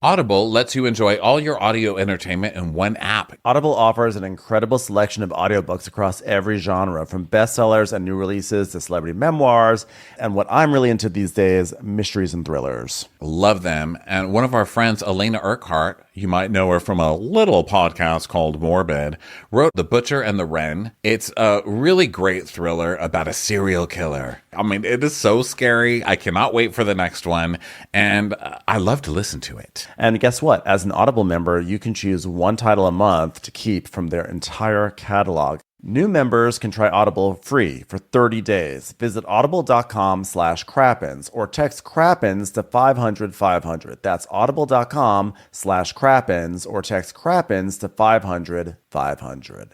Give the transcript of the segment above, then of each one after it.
Audible lets you enjoy all your audio entertainment in one app. Audible offers an incredible selection of audiobooks across every genre, from bestsellers and new releases to celebrity memoirs, and what I'm really into these days, mysteries and thrillers. Love them. And one of our friends, Elena Urquhart, you might know her from a little podcast called Morbid, wrote The Butcher and the Wren. It's a really great thriller about a serial killer. I mean, it is so scary. I cannot wait for the next one. And I love to listen to it. And guess what? As an Audible member, you can choose one title a month to keep from their entire catalog. New members can try Audible free for 30 days. Visit audible.com/Crappens or text Crappens to 500-500. That's audible.com/Crappens or text Crappens to 500-500.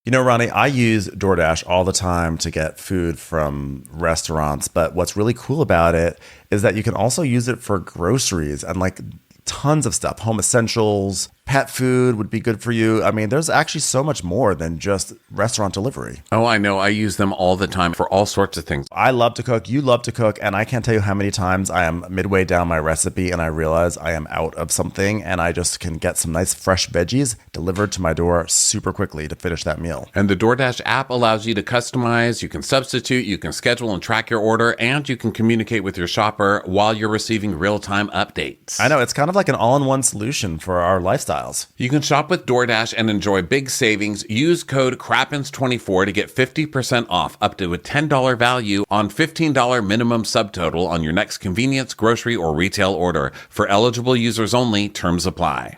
You know, Ronnie, I use DoorDash all the time to get food from restaurants, but what's really cool about it is that you can also use it for groceries and like tons of stuff. Home essentials, pet food would be good for you. I mean, there's actually so much more than just restaurant delivery. Oh, I know. I use them all the time for all sorts of things. I love to cook. You love to cook. And I can't tell you how many times I am midway down my recipe and I realize I am out of something and I just can get some nice fresh veggies delivered to my door super quickly to finish that meal. And the DoorDash app allows you to customize, you can substitute, you can schedule and track your order, and you can communicate with your shopper while you're receiving real-time updates. I know. It's kind of like an all-in-one solution for our lifestyles. You can shop with DoorDash and enjoy big savings. Use code Crappens24 to get 50% off up to a $10 value on $15 minimum subtotal on your next convenience, grocery, or retail order. For eligible users only, terms apply.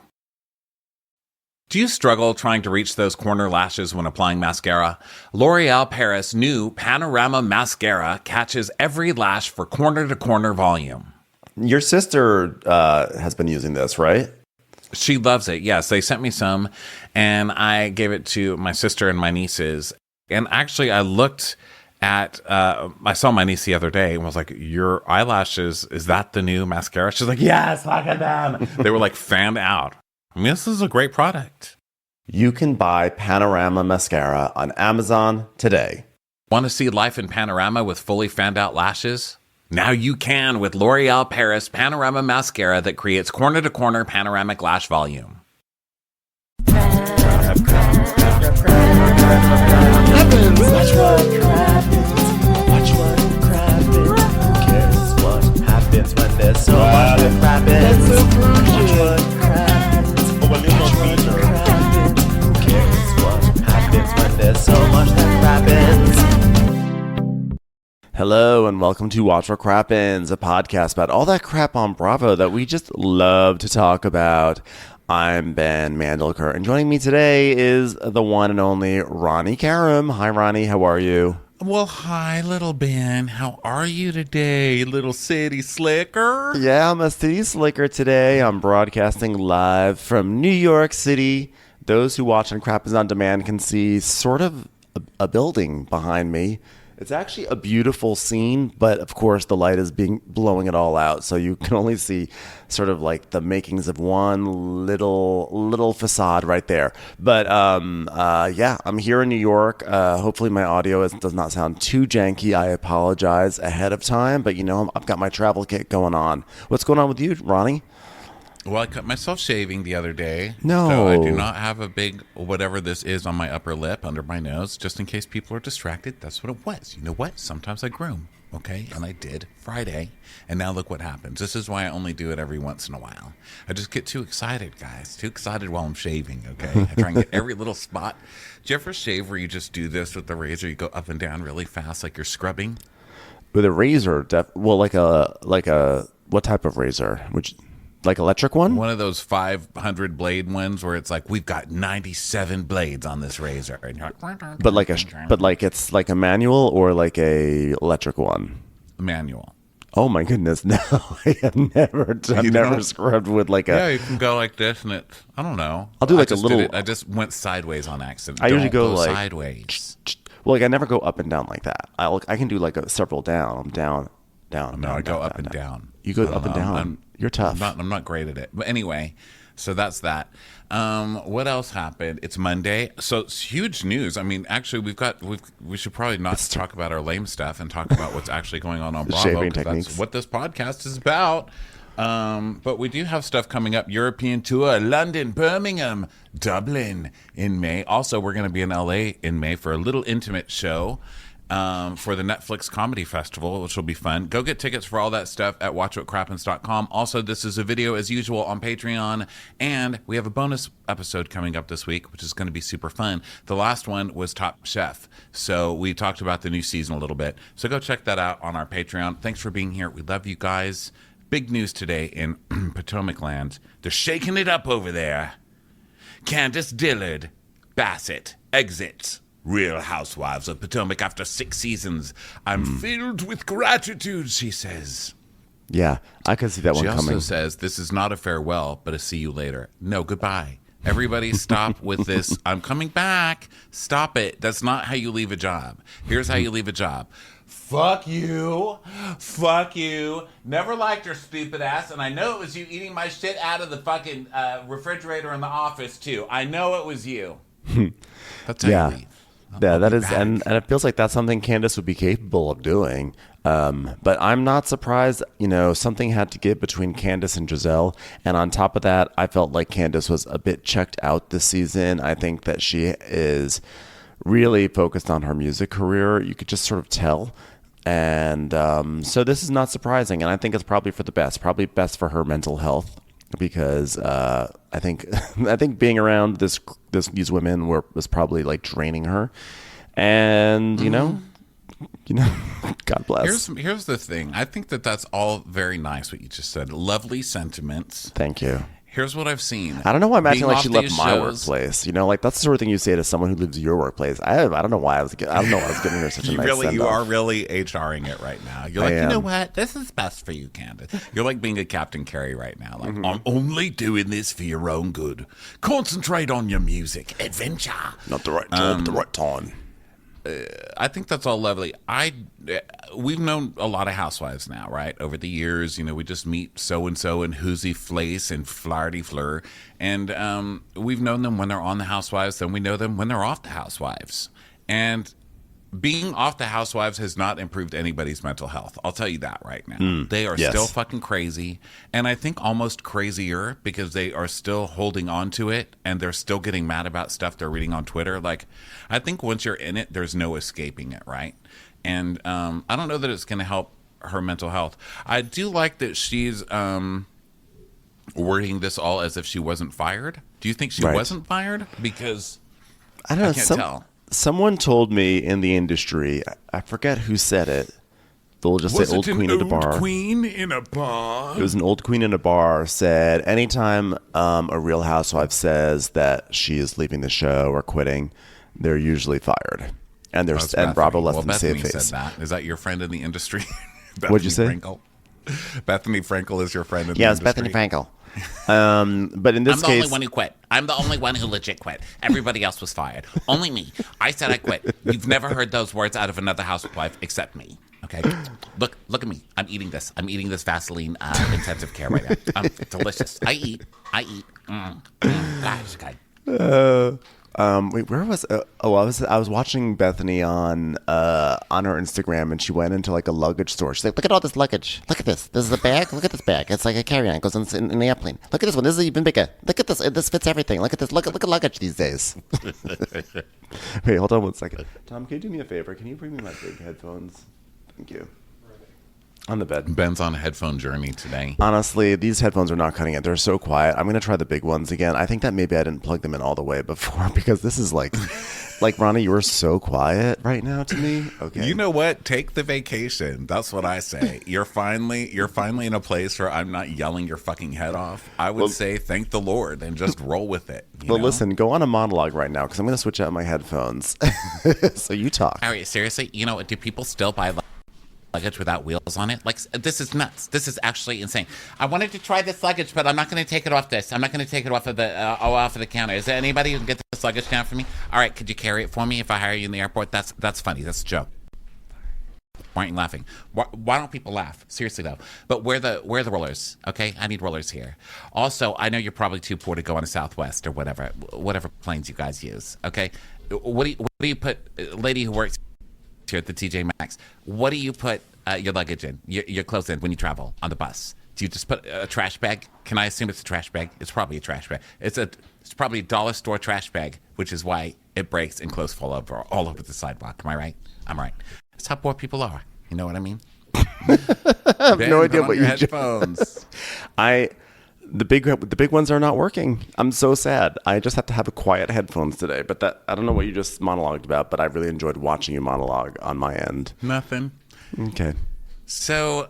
Do you struggle trying to reach those corner lashes when applying mascara? L'Oreal Paris' new Panorama Mascara catches every lash for corner-to-corner volume. Your sister has been using this, right? She loves it. Yes, they sent me some, and I gave it to my sister and my nieces. And actually, I looked at, I saw my niece the other day and was like, your eyelashes, is that the new mascara? She's like, yes, look at them. They were like fanned out. I mean, this is a great product. You can buy Panorama Mascara on Amazon today. Want to see life in panorama with fully fanned out lashes? Now you can with L'Oreal Paris Panorama Mascara that creates corner-to-corner panoramic lash volume. Hello and welcome to Watch What Crappens, a podcast about all that crap on Bravo that we just love to talk about. I'm Ben Mandelker, and joining me today is the one and only Ronnie Karam. Hi, Ronnie. How are you? Well, hi, little Ben. How are you today, little city slicker? Yeah, I'm a city slicker today. I'm broadcasting live from New York City. Those who watch on Crappens On Demand can see sort of a building behind me. It's actually a beautiful scene, but of course the light is blowing it all out, so you can only see sort of like the makings of one little facade right there. But yeah, I'm here in New York. Hopefully my audio does not sound too janky. I apologize ahead of time, but you know I've got my travel kit going on. What's going on with you, Ronnie? Well, I cut myself shaving the other day. No. So I do not have a big whatever this is on my upper lip, under my nose, just in case people are distracted. That's what it was. You know what? Sometimes I groom, okay? And I did Friday, and now look what happens. This is why I only do it every once in a while. I just get too excited, guys. Too excited while I'm shaving, okay? I try and get every little spot. Do you ever shave where you just do this with the razor? You go up and down really fast like you're scrubbing? With a razor? Well, like a what type of razor? Like electric one? One of those 500 blade ones where it's like, we've got 97 blades on this razor. And you're like, but like it's like a manual or like a electric one? Manual. Oh my goodness, no. I have never scrubbed with like a... Yeah, you can go like this and it's, I don't know. I'll do like a little... I just went sideways on accident. I usually go like... sideways. Well, like I never go up and down like that. I can do like several down. I'm down. No, I go up and down. You go up and down. You're tough. I'm not great at it. But anyway, so that's that. What else happened? It's Monday. So it's huge news. I mean, actually, we should probably not talk about our lame stuff and talk about what's actually going on Bravo. Shaving because techniques. that's what this podcast is about. But we do have stuff coming up. European tour, London, Birmingham, Dublin in May. Also, we're going to be in LA in May for a little intimate show for the Netflix Comedy Festival, which will be fun. Go get tickets for all that stuff at watchwhatcrappens.com. Also, this is a video as usual on Patreon. And we have a bonus episode coming up this week, which is going to be super fun. The last one was Top Chef. So we talked about the new season a little bit. So go check that out on our Patreon. Thanks for being here. We love you guys. Big news today in Potomac land. They're shaking it up over there. Candace Dillard Bassett exits Real Housewives of Potomac after 6 seasons. I'm filled with gratitude, she says. Yeah, I could see that one She coming. also says, this is not a farewell, but a see you later. No, goodbye. Everybody stop with this. I'm coming back. Stop it. That's not how you leave a job. Here's how you leave a job. Fuck you. Fuck you. Never liked your stupid ass. And I know it was you eating my shit out of the fucking refrigerator in the office, too. I know it was you. That's how you leave. Yeah, that is, and it feels like that's something Candace would be capable of doing. But I'm not surprised, something had to give between Candace and Giselle. And on top of that, I felt like Candace was a bit checked out this season. I think that she is really focused on her music career. You could just sort of tell. And so this is not surprising. And I think it's probably for the best, probably best for her mental health. Because I think being around these women was probably like draining her, and God bless. Here's the thing. I think that's all very nice what you just said. Lovely sentiments. Thank you. Here's what I've seen. I don't know why I'm acting like she left my shows, workplace. Like that's the sort of thing you say to someone who lives your workplace. I don't know why I was giving her such a nice send-off. You are really HRing it right now. You're like, you know what? This is best for you, Candace. You're like being a Captain Carey right now. Like, I'm only doing this for your own good. Concentrate on your music. Adventure. Not the right time, the right time. I think that's all lovely. We've known a lot of housewives now, right? Over the years, we just meet so-and-so and Whoosy Flace and Flarty Fleur. And we've known them when they're on the Housewives, then we know them when they're off the Housewives. And being off the Housewives has not improved anybody's mental health. I'll tell you that right now. They are still fucking crazy. And I think almost crazier because they are still holding on to it and they're still getting mad about stuff they're reading on Twitter. Like, I think once you're in it, there's no escaping it, right? And I don't know that it's going to help her mental health. I do like that she's wording this all as if she wasn't fired. Do you think she wasn't fired? Because I don't know. I can't tell. Someone told me in the industry, I forget who said it. They'll just say old queen in a bar. Queen in a bar? It was an old queen in a bar said anytime a Real Housewife says that she is leaving the show or quitting, they're usually fired. And Bravo left them save face. Said that. Is that your friend in the industry? What'd you say? Frankel? Bethany Frankel is your friend in the industry? Yeah, it's Bethany Frankel. But in this case, I'm the only one who quit. I'm the only one who legit quit. Everybody else was fired. Only me. I said I quit. You've never heard those words out of another housewife except me. Okay? Look at me. I'm eating this. I'm eating this Vaseline intensive care right now. Delicious. I eat. Gosh, God. wait, where was? I was watching Bethany on her Instagram, and she went into like a luggage store. She's like, "Look at all this luggage. Look at this. This is a bag. Look at this bag. It's like a carry-on. It goes in the airplane. Look at this one. This is even bigger. Look at this. This fits everything. Look at this. Look at luggage these days." Wait, hold on one second. Tom, can you do me a favor? Can you bring me my big headphones? Thank you. On the bed. Ben's on a headphone journey today. Honestly, these headphones are not cutting it. They're so quiet. I'm going to try the big ones again. I think that maybe I didn't plug them in all the way before because this is like Ronnie, you are so quiet right now to me. Okay. You know what? Take the vacation. That's what I say. You're finally in a place where I'm not yelling your fucking head off. I would say thank the Lord and just roll with it. You know? Listen, go on a monologue right now because I'm going to switch out my headphones. So you talk. All right, seriously, do people still buy luggage without wheels on it? Like, this is nuts. This is actually insane. I wanted to try this luggage, but I'm not going to take it off this. I'm not going to take it off of the counter. Is there anybody who can get this luggage down for me? All right, could you carry it for me if I hire you in the airport? That's funny. That's a joke. Why aren't you laughing? Why don't people laugh? Seriously though. But where are the rollers? Okay, I need rollers here. Also, I know you're probably too poor to go on a Southwest or whatever planes you guys use. Okay, what do you put, lady who works here at the TJ Maxx? What do you put your luggage in, your clothes in when you travel on the bus? Do you just put a trash bag? Can I assume it's a trash bag? It's probably a trash bag. It's probably a dollar store trash bag, which is why it breaks and clothes fall over all over the sidewalk. Am I right? I'm right. That's how poor people are. You know what I mean? I have no idea what you headphones. The big ones are not working. I'm so sad. I just have to have a quiet headphones today. But I don't know what you just monologued about, but I really enjoyed watching you monologue on my end. Nothing. Okay. So,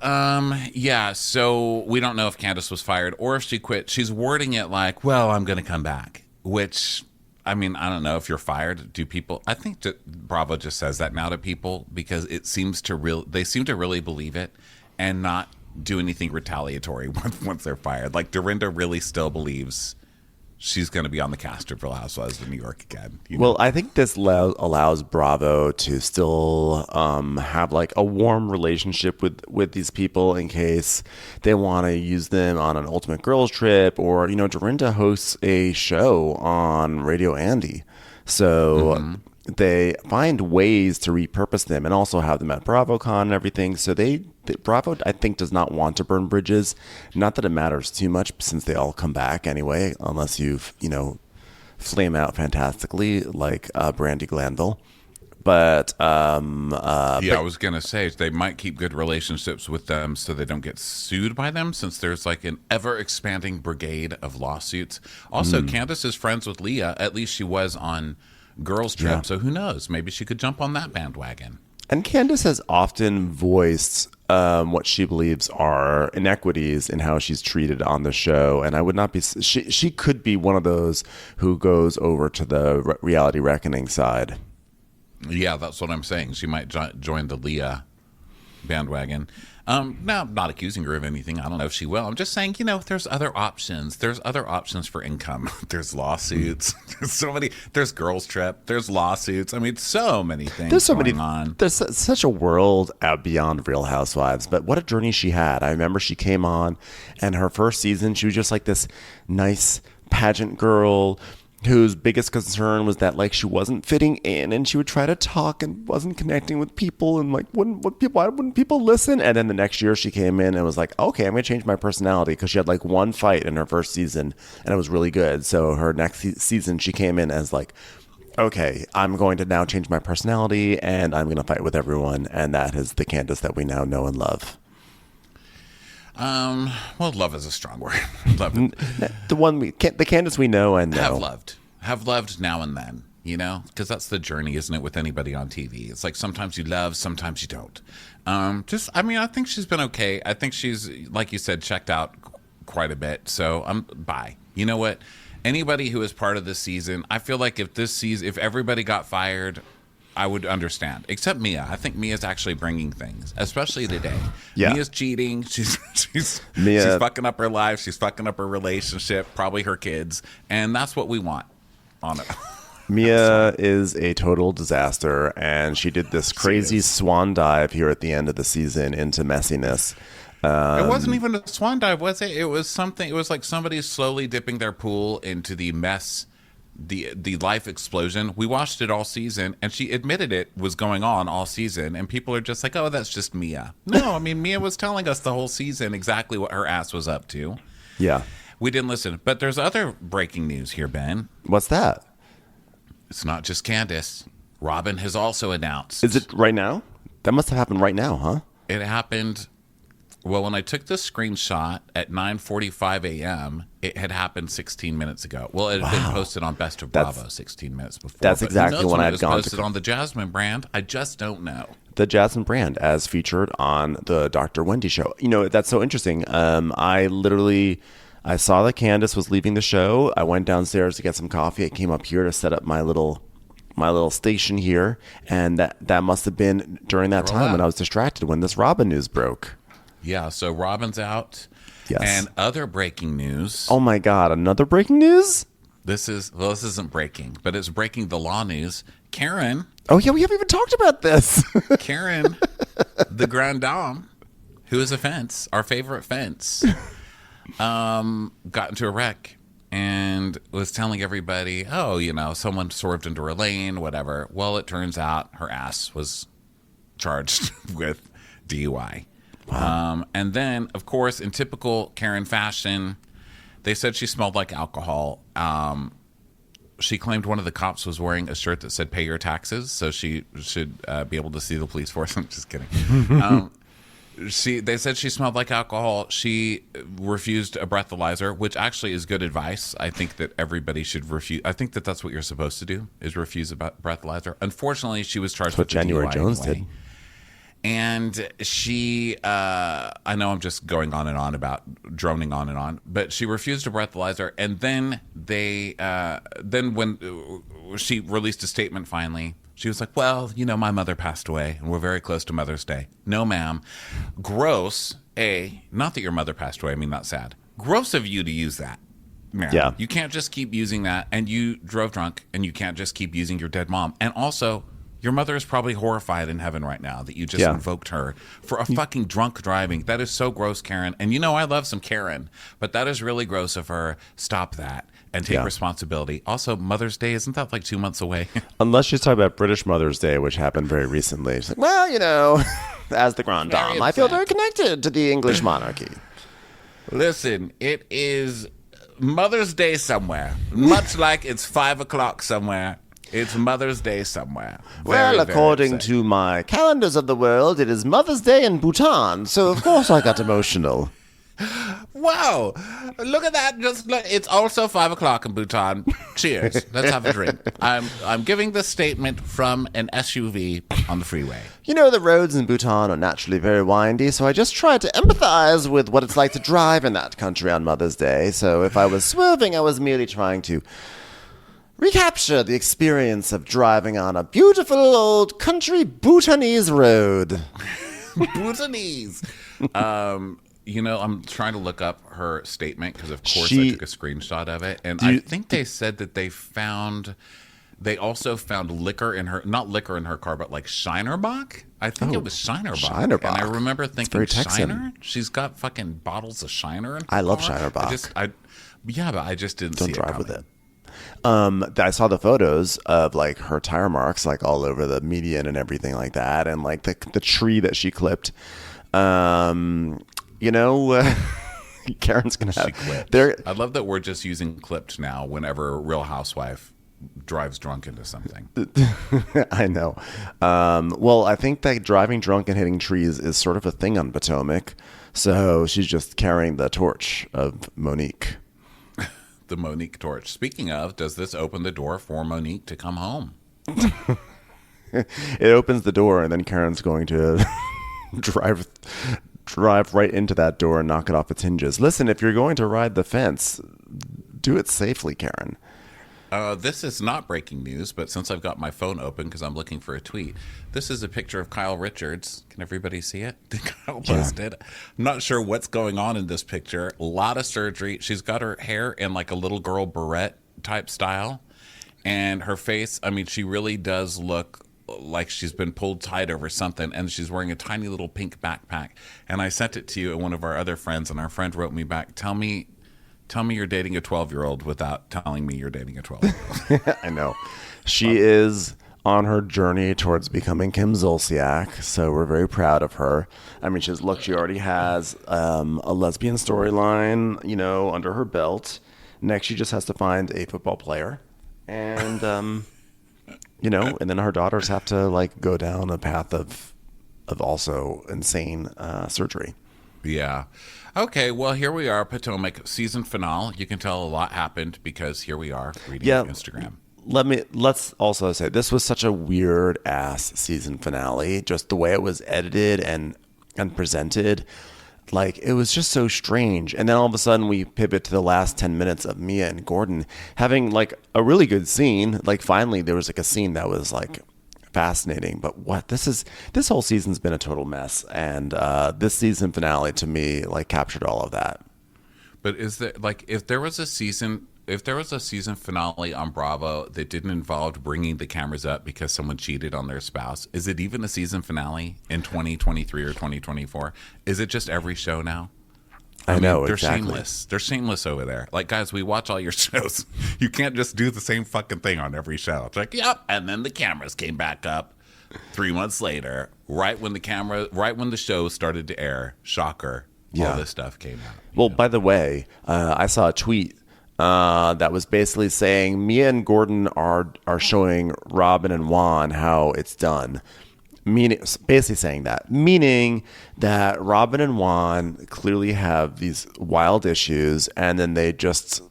so we don't know if Candace was fired or if she quit. She's wording it like, well, I'm going to come back, which, I mean, I don't know if you're fired. Do people, I think Bravo just says that now to people because it seems to they seem to really believe it and not do anything retaliatory once they're fired. Like Dorinda really still believes she's going to be on the cast of Real Housewives of New York again. Well, I think this allows Bravo to still have like a warm relationship with these people in case they want to use them on an Ultimate Girls Trip, or Dorinda hosts a show on Radio Andy, so they find ways to repurpose them and also have them at BravoCon and everything. So Bravo, I think, does not want to burn bridges. Not that it matters too much since they all come back anyway, unless you've, flame out fantastically like Brandy Glanville. But I was going to say they might keep good relationships with them so they don't get sued by them, since there's like an ever expanding brigade of lawsuits. Also, Candace is friends with Leah. At least she was on Girls Trip. Yeah. So who knows? Maybe she could jump on that bandwagon. And Candace has often voiced what she believes are inequities in how she's treated on the show. And I would not be, she could be one of those who goes over to the reality reckoning side. Yeah, that's what I'm saying. She might join the Leah bandwagon. Now, I'm not accusing her of anything. I don't know if she will. I'm just saying, there's other options. There's other options for income. There's lawsuits. There's so many. There's Girls Trip. There's lawsuits. I mean, so many things there's so going many, on. There's such a world out beyond Real Housewives. But what a journey she had. I remember she came on, and her first season, she was just like this nice pageant girl whose biggest concern was that like she wasn't fitting in, and she would try to talk and wasn't connecting with people, and like why wouldn't people listen? And then the next year she came in and was like, okay, I'm gonna change my personality, because she had like one fight in her first season and it was really good. So her next season she came in as like, okay, I'm going to now change my personality and I'm gonna fight with everyone. And that is the Candace that we now know and love. Well, love is a strong word. Love the Candace we know and know. Have loved now and then, because that's the journey, isn't it, with anybody on TV? It's like sometimes you love, sometimes you don't. I think she's been okay. I think she's, like you said, checked out quite a bit. So bye. You know what? Anybody who is part of this season, I feel like if everybody got fired, I would understand, except Mia. I think Mia's actually bringing things, especially today. Yeah. Mia's cheating. She's fucking up her life. She's fucking up her relationship, probably her kids, and that's what we want on it. Mia is a total disaster, and she did this crazy swan dive here at the end of the season into messiness. It wasn't even a swan dive, was it? It was something. It was like somebody slowly dipping their pool into the mess. The life explosion. We watched it all season, and she admitted it was going on all season, and people are just like, oh, that's just Mia. No, I mean, Mia was telling us the whole season exactly what her ass was up to. Yeah. We didn't listen. But there's other breaking news here, Ben. What's that? It's not just Candace. Robin has also announced. Is it right now? That must have happened right now, huh? It happened. Well, when I took the screenshot at 9:45 a.m., it had happened 16 minutes ago. Well, it had been posted on Best of Bravo 16 minutes before. That's exactly when I'd gone to. Posted on the Jasmine brand. I just don't know. The Jasmine brand, as featured on the Dr. Wendy show. That's so interesting. I saw that Candace was leaving the show. I went downstairs to get some coffee. I came up here to set up my little station here, and that must have been during that time when I was distracted when this Robin news broke. Yeah, so Robin's out. Yes. And other breaking news. Oh my God, another breaking news? This isn't breaking, but it's breaking the law news. Karen. Oh yeah, we haven't even talked about this. Karen, the Grand Dame, who is a fence, our favorite fence, got into a wreck and was telling everybody, someone swerved into her lane, whatever. Well, it turns out her ass was charged with DUI. And then, of course, in typical Karen fashion, they said she smelled like alcohol. She claimed one of the cops was wearing a shirt that said "Pay your taxes," so she should be able to see the police force. I'm just kidding. They said she smelled like alcohol. She refused a breathalyzer, which actually is good advice. I think that everybody should refuse. I think that that's what you're supposed to do, is refuse a breathalyzer. Unfortunately, she was charged with January DUI Jones anyway. did. And she, I know I'm just going on and on about droning on and on, but she refused a breathalyzer. And then then when she released a statement finally, she was like, well, my mother passed away and we're very close to Mother's Day. No, ma'am. Gross. Not that your mother passed away. I mean, that's sad. Gross of you to use that. Ma'am. Yeah. You can't just keep using that. And you drove drunk and you can't just keep using your dead mom. And also, your mother is probably horrified in heaven right now that you just invoked her for a fucking drunk driving. That is so gross, Karen. And I love some Karen, but that is really gross of her. Stop that and take responsibility. Also, Mother's Day, isn't that like 2 months away? Unless she's talking about British Mother's Day, which happened very recently. She's like, well, as the Grand Dame, I feel very connected to the English monarchy. Listen, it is Mother's Day somewhere, much like it's 5 o'clock somewhere. It's Mother's Day somewhere. Well, according to my calendars of the world, it is Mother's Day in Bhutan, so of course I got emotional. Wow. Look at that. Just look. It's also 5 o'clock in Bhutan. Cheers. Let's have a drink. I'm giving this statement from an SUV on the freeway. The roads in Bhutan are naturally very windy, so I just tried to empathize with what it's like to drive in that country on Mother's Day. So if I was swerving, I was merely trying to recapture the experience of driving on a beautiful old country Bhutanese road. Bhutanese. I'm trying to look up her statement because, of course, I took a screenshot of it. And I think they said that they also found liquor in her, not liquor in her car, but like Shinerbach. I think it was Shinerbach. Shinerbach. And I remember thinking, Texan. Shiner? She's got fucking bottles of Shiner in her I love car? Shinerbach. But I just didn't Don't see it drive coming. with it. I saw the photos of like her tire marks like all over the median and everything like that, and like the tree that she clipped. Karen's gonna have. I love that we're just using clipped now whenever a Real Housewife drives drunk into something. I know. Well, I think that driving drunk and hitting trees is sort of a thing on Potomac, so she's just carrying the torch of Monique. The Monique torch. Speaking of, does this open the door for Monique to come home? It opens the door, and then Karen's going to drive right into that door and knock it off its hinges. Listen, if you're going to ride the fence, do it safely, Karen. This is not breaking news, but since I've got my phone open because I'm looking for a tweet, this is a picture of Kyle Richards. Can everybody see it? Kyle posted. I'm not sure what's going on in this picture. A lot of surgery. She's got her hair in like a little girl barrette type style. And her face, I mean, she really does look like she's been pulled tight over something. And she's wearing a tiny little pink backpack. And I sent it to you and one of our other friends, and our friend wrote me back, Tell me you're dating a 12-year-old without telling me you're dating a 12-year-old. I know. She is on her journey towards becoming Kim Zolciak, so we're very proud of her. I mean, she already has a lesbian storyline, under her belt. Next, she just has to find a football player. And, and then her daughters have to, like, go down a path of also insane surgery. Yeah. Okay, well, here we are, Potomac season finale. You can tell a lot happened because here we are reading Instagram. Let's also say this was such a weird ass season finale. Just the way it was edited and presented, like it was just so strange. And then all of a sudden we pivot to the last 10 minutes of Mia and Gordon having like a really good scene. Like finally there was like a scene that was like fascinating. But this whole season's been a total mess, and this season finale to me like captured all of that. But is there like if there was a season finale on Bravo that didn't involve bringing the cameras up because someone cheated on their spouse, is it even a season finale in 2023 or 2024? Is it just every show now? I know, they're exactly. shameless. They're shameless over there. Like, guys, we watch all your shows. You can't just do the same fucking thing on every show. It's like, yep. And then the cameras came back up. 3 months later, right when the show started to air, shocker, all this stuff came out. Well, by the way, I saw a tweet that was basically saying Mia and Gordon are showing Robin and Juan how it's done. Basically saying that, meaning that Robin and Juan clearly have these wild issues, and then they just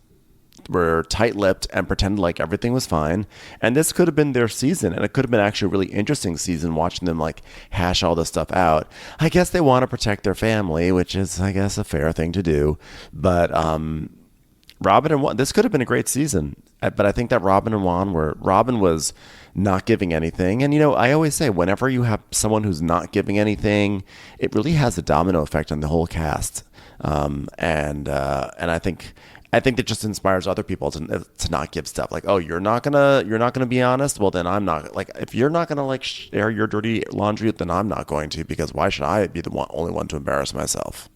were tight-lipped and pretended like everything was fine. And this could have been their season, and it could have been actually a really interesting season watching them like hash all this stuff out. I guess they want to protect their family, which is, I guess, a fair thing to do. But Robin and Juan, this could have been a great season. But I think that Robin was not giving anything. And, I always say, whenever you have someone who's not giving anything, it really has a domino effect on the whole cast. And I think that just inspires other people to not give stuff. Like, oh, you're not gonna be honest. Well, then I'm not. Like, if you're not gonna like share your dirty laundry, then I'm not going to, because why should I be the only one to embarrass myself?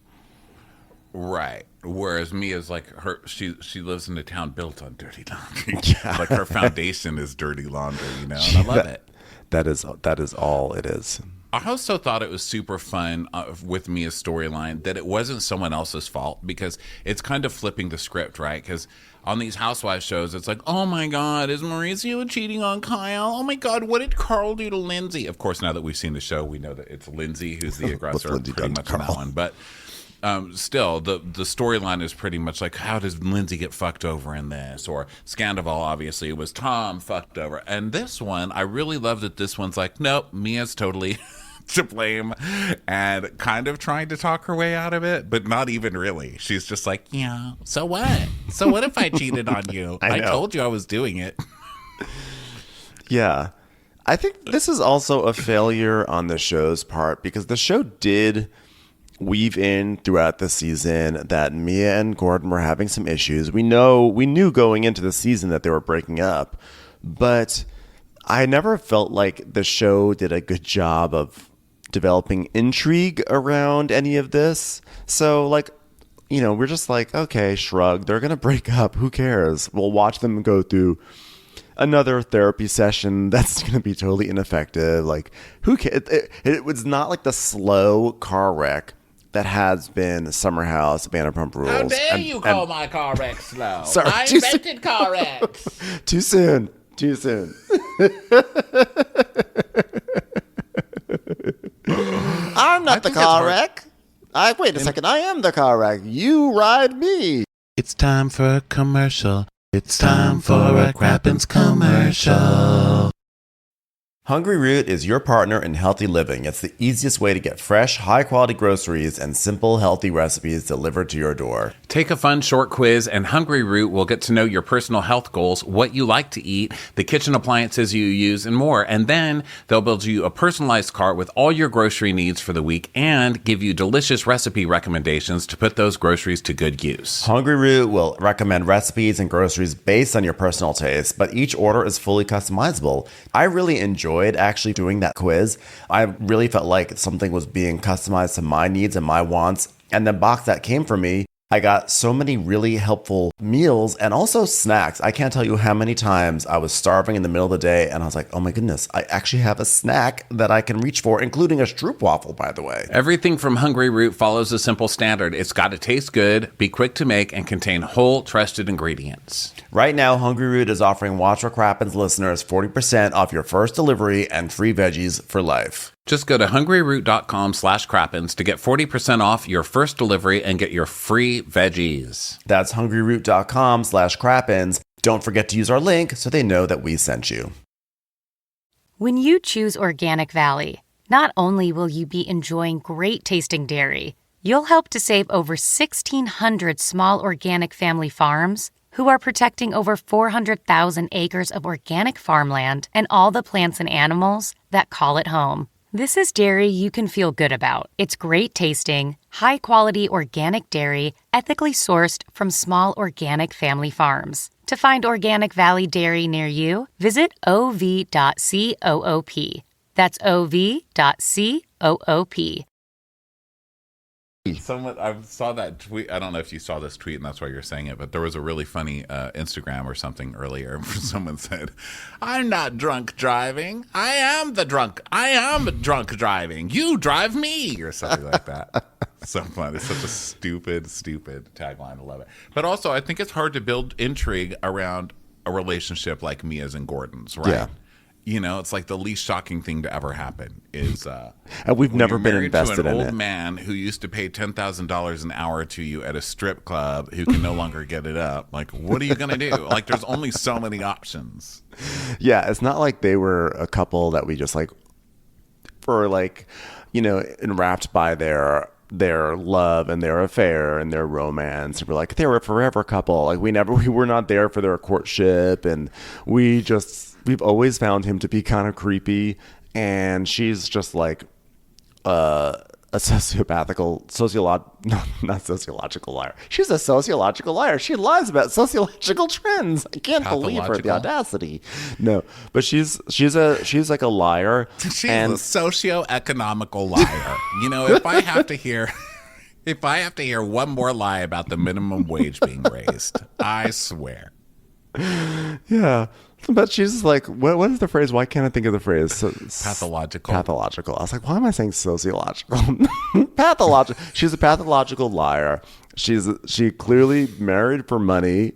Right. Whereas Mia's like she lives in a town built on dirty laundry. Like her foundation is dirty laundry, and I love it. That is all it is. I also thought it was super fun with Mia's storyline that it wasn't someone else's fault, because it's kind of flipping the script, right? Because on these housewives shows, it's like, oh my God, is Mauricio cheating on Kyle? Oh my God, what did Carl do to Lindsay? Of course, now that we've seen the show, we know that it's Lindsay who's the aggressor pretty much on that one. But still, the storyline is pretty much like, how does Lindsay get fucked over in this? Or Scandival, obviously, it was Tom fucked over. And this one, I really love that this one's like, nope, Mia's totally to blame, and kind of trying to talk her way out of it, but not even really. She's just like, yeah, so what? So what if I cheated on you? I told you I was doing it. Yeah. I think this is also a failure on the show's part, because the show did weave in throughout the season that Mia and Gordon were having some issues. We knew going into the season that they were breaking up, but I never felt like the show did a good job of developing intrigue around any of this. So, like, we're just like, okay, shrug. They're going to break up. Who cares? We'll watch them go through another therapy session that's going to be totally ineffective. Like, who cares? It was not like the slow car wreck that has been Summer House, Vanderpump Rules. How dare you call my car wreck slow? Sorry, I invented car wrecks. Too soon. I'm not the car wreck. Wait a second. I am the car wreck. You ride me. It's time for a commercial. It's time for a Crappens commercial. Hungry Root is your partner in healthy living. It's the easiest way to get fresh, high-quality groceries and simple, healthy recipes delivered to your door. Take a fun short quiz, and Hungry Root will get to know your personal health goals, what you like to eat, the kitchen appliances you use, and more. And then they'll build you a personalized cart with all your grocery needs for the week and give you delicious recipe recommendations to put those groceries to good use. Hungry Root will recommend recipes and groceries based on your personal taste, but each order is fully customizable. I really enjoyed actually doing that quiz. I really felt like something was being customized to my needs and my wants. And the box that came from me, I got so many really helpful meals and also snacks. I can't tell you how many times I was starving in the middle of the day and I was like, oh my goodness, I actually have a snack that I can reach for, including a stroopwafel, by the way. Everything from Hungry Root follows a simple standard. It's got to taste good, be quick to make, and contain whole, trusted ingredients. Right now, Hungry Root is offering Watch What Crappens listeners 40% off your first delivery and free veggies for life. Just go to hungryroot.com/crappens to get 40% off your first delivery and get your free veggies. That's hungryroot.com/crappens. Don't forget to use our link so they know that we sent you. When you choose Organic Valley, not only will you be enjoying great tasting dairy, you'll help to save over 1,600 small organic family farms who are protecting over 400,000 acres of organic farmland and all the plants and animals that call it home. This is dairy you can feel good about. It's great tasting, high-quality organic dairy, ethically sourced from small organic family farms. To find Organic Valley Dairy near you, visit ov.coop. That's ov.coop. I saw that tweet. I don't know if you saw this tweet and that's why you're saying it, but there was a really funny Instagram or something earlier where someone said, "I'm not drunk driving. I am drunk driving. You drive me," or something like that. So fun. It's such a stupid tagline. I love it. But also, I think it's hard to build intrigue around a relationship like Mia's and Gordon's, right? Yeah. You know, it's like the least shocking thing to ever happen is and we've never been married invested to an in old it. man who used to pay $10,000 an hour to you at a strip club who can no longer get it up. Like, what are you going to do? Like, there's only so many options. Yeah, it's not like they were a couple that we just like were like, you know, enwrapped by their love and their affair and their romance. We're like, they were a forever couple. Like we were not there for their courtship, and we've always found him to be kind of creepy, and she's just like a not sociological liar. She's a sociological liar. She lies about sociological trends. I can't believe her, the audacity. No, but she's like a liar. She's a socioeconomical liar. You know, if I have to hear one more lie about the minimum wage being raised, I swear. Yeah. But she's like, what is the phrase? Why can't I think of the phrase? Pathological. Pathological. I was like, why am I saying sociological? Pathological. She's a pathological liar. She clearly married for money.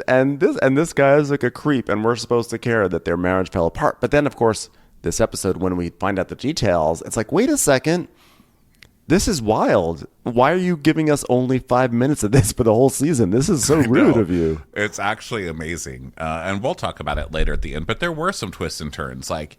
and this guy is like a creep, and we're supposed to care that their marriage fell apart. But then, of course, this episode, when we find out the details, it's like, wait a second. This is wild. Why are you giving us only 5 minutes of this for the whole season? This is so rude of you. It's actually amazing. And we'll talk about it later at the end. But there were some twists and turns. Like,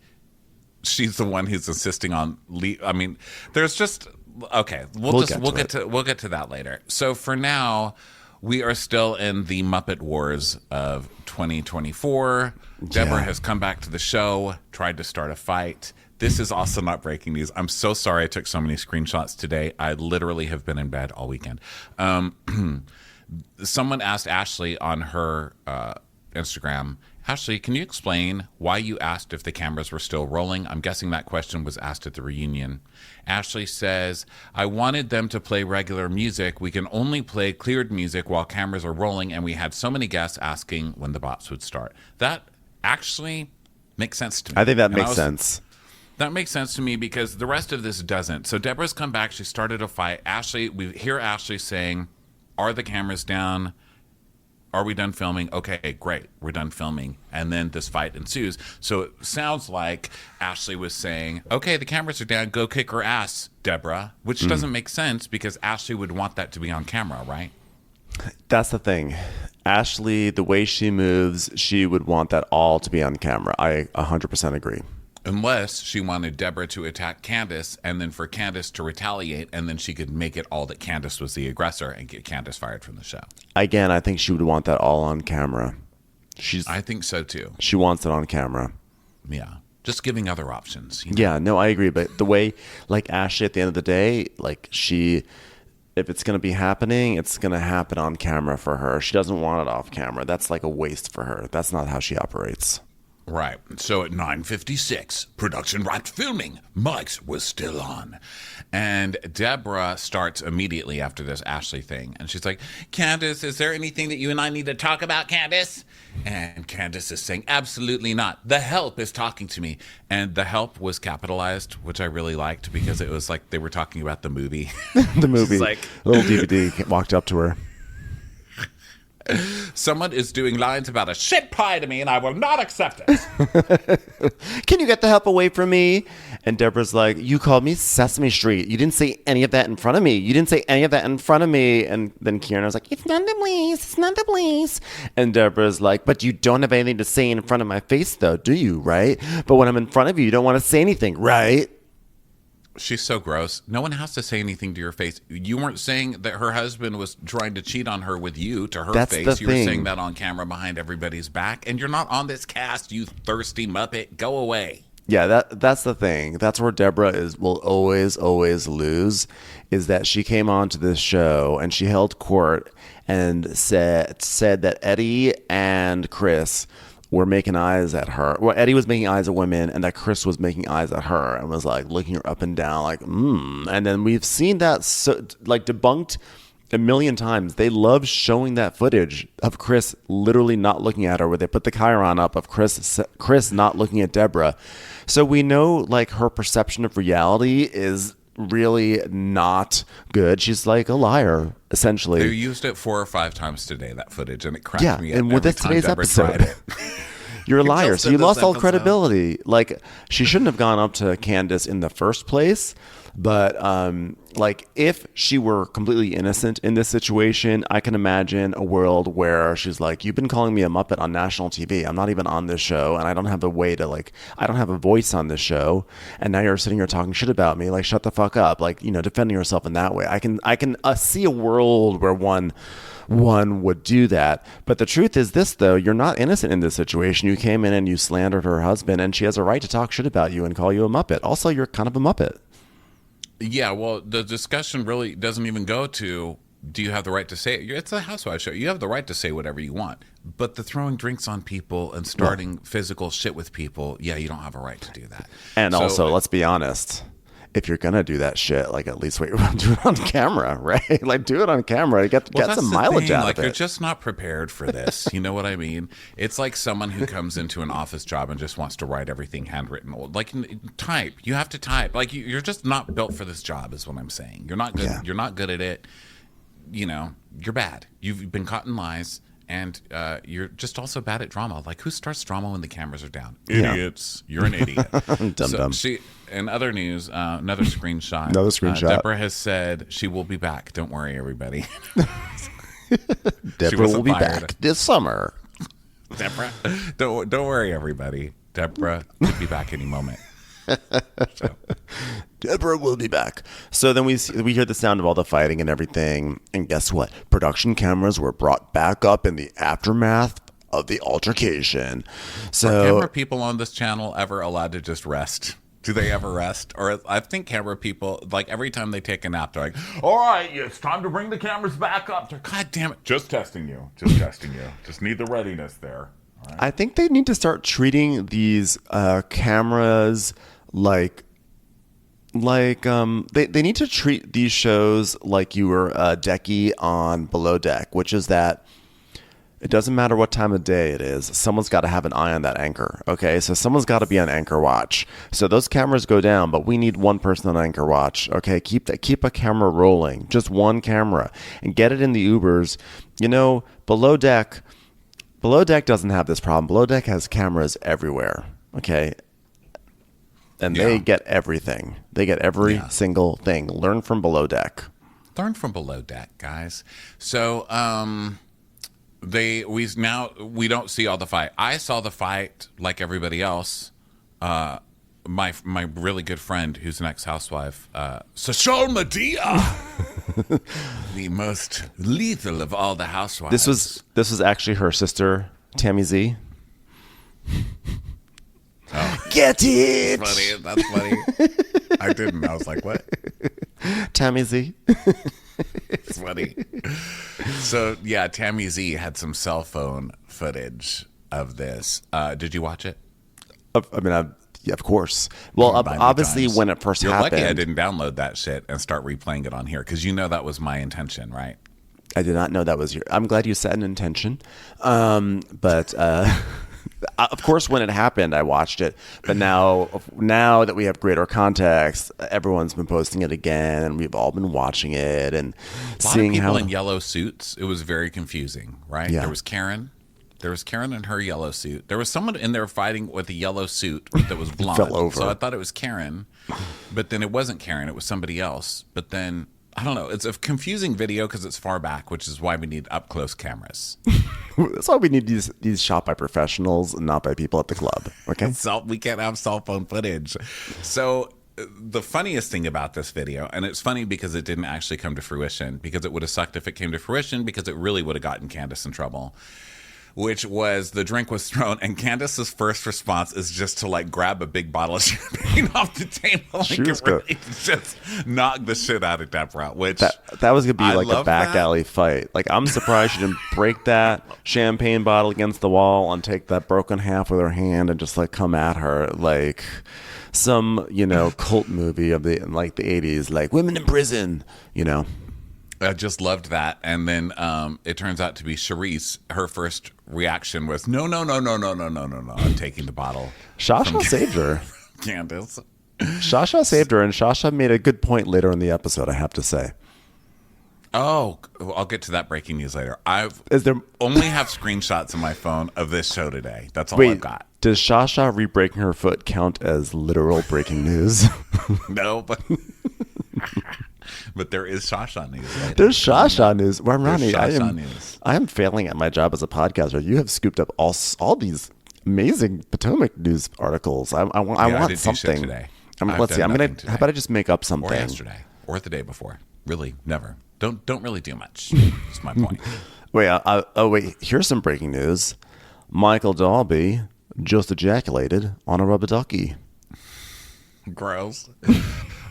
she's the one who's insisting on I mean, there's just okay. We'll get to that later. So for now, we are still in the Muppet Wars of 2024. Deborah has come back to the show, tried to start a fight. This is also not breaking news. I'm so sorry I took so many screenshots today. I literally have been in bed all weekend. Someone asked Ashley on her Instagram, Ashley, can you explain why you asked if the cameras were still rolling? I'm guessing that question was asked at the reunion. Ashley says, I wanted them to play regular music. We can only play cleared music while cameras are rolling, and we had so many guests asking when the bops would start. That actually makes sense to me. I think that makes sense. That makes sense to me because the rest of this doesn't. So Deborah's come back. She started a fight. We hear Ashley saying, are the cameras down? Are we done filming? Okay, great. We're done filming. And then this fight ensues. So it sounds like Ashley was saying, okay, the cameras are down. Go kick her ass, Deborah, which doesn't make sense because Ashley would want that to be on camera, right? That's the thing. Ashley, the way she moves, she would want that all to be on camera. I 100% agree. Unless she wanted Deborah to attack Candace and then for Candace to retaliate, and then she could make it all that Candace was the aggressor and get Candace fired from the show. Again, I think she would want that all on camera. I think so too. She wants it on camera. Yeah. Just giving other options. You know? Yeah, no, I agree. But the way, like Ashley at the end of the day, like if it's going to be happening, it's going to happen on camera for her. She doesn't want it off camera. That's like a waste for her. That's not how she operates. Right. So at 9:56, production wrapped filming. Mike's was still on. And Deborah starts immediately after this Ashley thing. And she's like, Candace, is there anything that you and I need to talk about, Candace? And Candace is saying, absolutely not. The help is talking to me. And the help was capitalized, which I really liked because it was like they were talking about the movie. The movie. Like, little DVD walked up to her. Someone is doing lines about a shit pie to me, and I will not accept it. Can you get the help away from me? And Deborah's like, you called me Sesame Street. You didn't say any of that in front of me. You didn't say any of that in front of me. And then Kieran was like, it's none the place. It's none the place. And Deborah's like, but you don't have anything to say in front of my face, though, do you? Right? But when I'm in front of you, you don't want to say anything, right? She's so gross. No one has to say anything to your face. You weren't saying that her husband was trying to cheat on her with you to her face. You were saying that on camera behind everybody's back. And you're not on this cast, you thirsty Muppet. Go away. Yeah, that's the thing. That's where Deborah will always lose, is that she came onto this show and she held court and said that Eddie and Chris were making eyes at her. Well, Eddie was making eyes at women, and that Chris was making eyes at her and was like looking her up and down, like, And then we've seen that debunked a million times. They love showing that footage of Chris literally not looking at her, where they put the chyron up of Chris not looking at Deborah. So we know like her perception of reality is really not good. She's like a liar, essentially. They used it 4 or 5 times today, that footage, and it cracked me up and with every this time today's Deborah episode. tried it. You're a liar. Just So you in this lost all episode. credibility. Like, she shouldn't have gone up to Candace in the first place. But like, if she were completely innocent in this situation, I can imagine a world where she's like, you've been calling me a Muppet on national TV. I'm not even on this show, and I don't have a way to, like, I don't have a voice on this show. And now you're sitting here talking shit about me. Like, shut the fuck up. Like, you know, defending yourself in that way. I can see a world where one would do that. But the truth is this, though: you're not innocent in this situation. You came in and you slandered her husband, and she has a right to talk shit about you and call you a Muppet. Also, you're kind of a Muppet. Yeah, well, the discussion really doesn't even go to, do you have the right to say it? It's a housewife show. You have the right to say whatever you want. But the throwing drinks on people and starting physical shit with people, yeah, you don't have a right to do that. And So, also, let's be honest. If you're gonna do that shit, like, at least do it on camera, right? Like, do it on camera. Get that's some the mileage thing. out Like, of you're it. just not prepared for this. You know what I mean? It's like someone who comes into an office job and just wants to write everything handwritten. Like, type. You have to type. Like, you're just not built for this job, is what I'm saying. You're not good. Yeah. You're not good at it. You know, you're bad. You've been caught in lies. And you're just also bad at drama. Like, who starts drama when the cameras are down? Yeah. Idiots. You're an idiot. Dumb. In other news, another screenshot. Another screenshot. Deborah has said she will be back. Don't worry, everybody. Deborah will wasn't be fired. back this summer. Deborah, don't worry, everybody. Deborah could be back any moment. So. Deborah will be back. So then we hear the sound of all the fighting and everything. And guess what? Production cameras were brought back up in the aftermath of the altercation. Are So camera people on this channel ever allowed to just rest? Do they ever rest? Or I think camera people, like, every time they take a nap, they're like, all right, it's time to bring the cameras back up. They're, God damn it. Just testing you. Just testing you. Just need the readiness there. All right. I think they need to start treating these cameras like they need to treat these shows like you were a decky on Below Deck, which is that it doesn't matter what time of day it is. Someone's got to have an eye on that anchor. Okay, so someone's got to be on anchor watch. So those cameras go down, but we need one person on anchor watch. Okay, keep a camera rolling, just one camera, and get it in the Ubers. You know, Below Deck doesn't have this problem. Below Deck has cameras everywhere. Okay. And they get everything. They get every single thing. Learn from Below Deck. Learn from Below Deck, guys. So, we don't see all the fight. I saw the fight like everybody else. My really good friend, who's an ex-housewife, Social Medea, the most lethal of all the housewives. This was actually her sister, Tammy Z. Oh. Get it! That's funny. I didn't. I was like, what? Tammy Z. It's funny. So, yeah, Tammy Z had some cell phone footage of this. Did you watch it? Yeah, of course. Well, obviously, times. when it first You're happened, lucky I didn't download that shit and start replaying it on here, because you know that was my intention, right? I did not know that was your. I'm glad you set an intention, but of course, when it happened, I watched it. But now that we have greater context, everyone's been posting it again, and we've all been watching it and seeing A lot of people how in yellow suits. It was very confusing, right? Yeah. There was Karen in her yellow suit. There was someone in there fighting with a yellow suit that was blonde. Fell over. So I thought it was Karen, but then it wasn't Karen. It was somebody else. But then, I don't know. It's a confusing video because it's far back, which is why we need up close cameras. That's why we need these shot by professionals and not by people at the club. Okay. We can't have cell phone footage. So the funniest thing about this video, and it's funny because it didn't actually come to fruition, because it would have sucked if it came to fruition, because it really would have gotten Candace in trouble, which was the drink was thrown, and Candace's first response is just to like grab a big bottle of champagne off the table. Like it really just knocked the shit out of Deborah, which that was gonna be like a back that. alley fight. Like I'm surprised she didn't break that champagne bottle against the wall and take that broken half with her hand and just like come at her like some, cult movie of the 80s, like Women in Prison, I just loved that. And then it turns out to be Charisse. Her first reaction was, no, I'm taking the bottle. Shasha saved her. Candace. Shasha saved her, and Shasha made a good point later in the episode, I have to say. Oh, I'll get to that breaking news later. Only have screenshots on my phone of this show today. That's all I've got. Does Shasha re-breaking her foot count as literal breaking news? No, but but there is Shasha news. Later. There's Shasha news. Well, Ronnie, news. I am failing at my job as a podcaster. You have scooped up all these amazing Potomac news articles. I want something today. Let's see. How about I just make up something? Or yesterday, or the day before. Really, never. Don't really do much. That's my point. Wait. Here's some breaking news. Michael Dalby just ejaculated on a rubber ducky. Gross.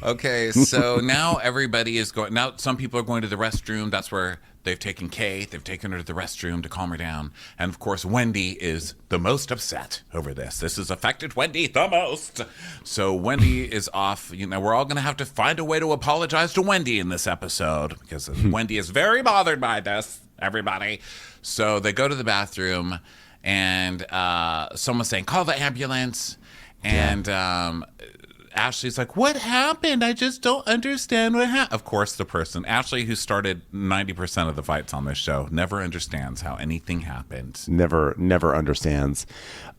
Okay, so now everybody is going. Now some people are going to the restroom. That's where they've taken Kay. They've taken her to the restroom to calm her down. And of course, Wendy is the most upset over this. This has affected Wendy the most. So Wendy is off. We're all going to have to find a way to apologize to Wendy in this episode because Wendy is very bothered by this. Everybody. So they go to the bathroom, and someone's saying, "Call the ambulance." And Ashley's like, what happened? I just don't understand what happened. Of course, the person, Ashley, who started 90% of the fights on this show, never understands how anything happened. Never understands.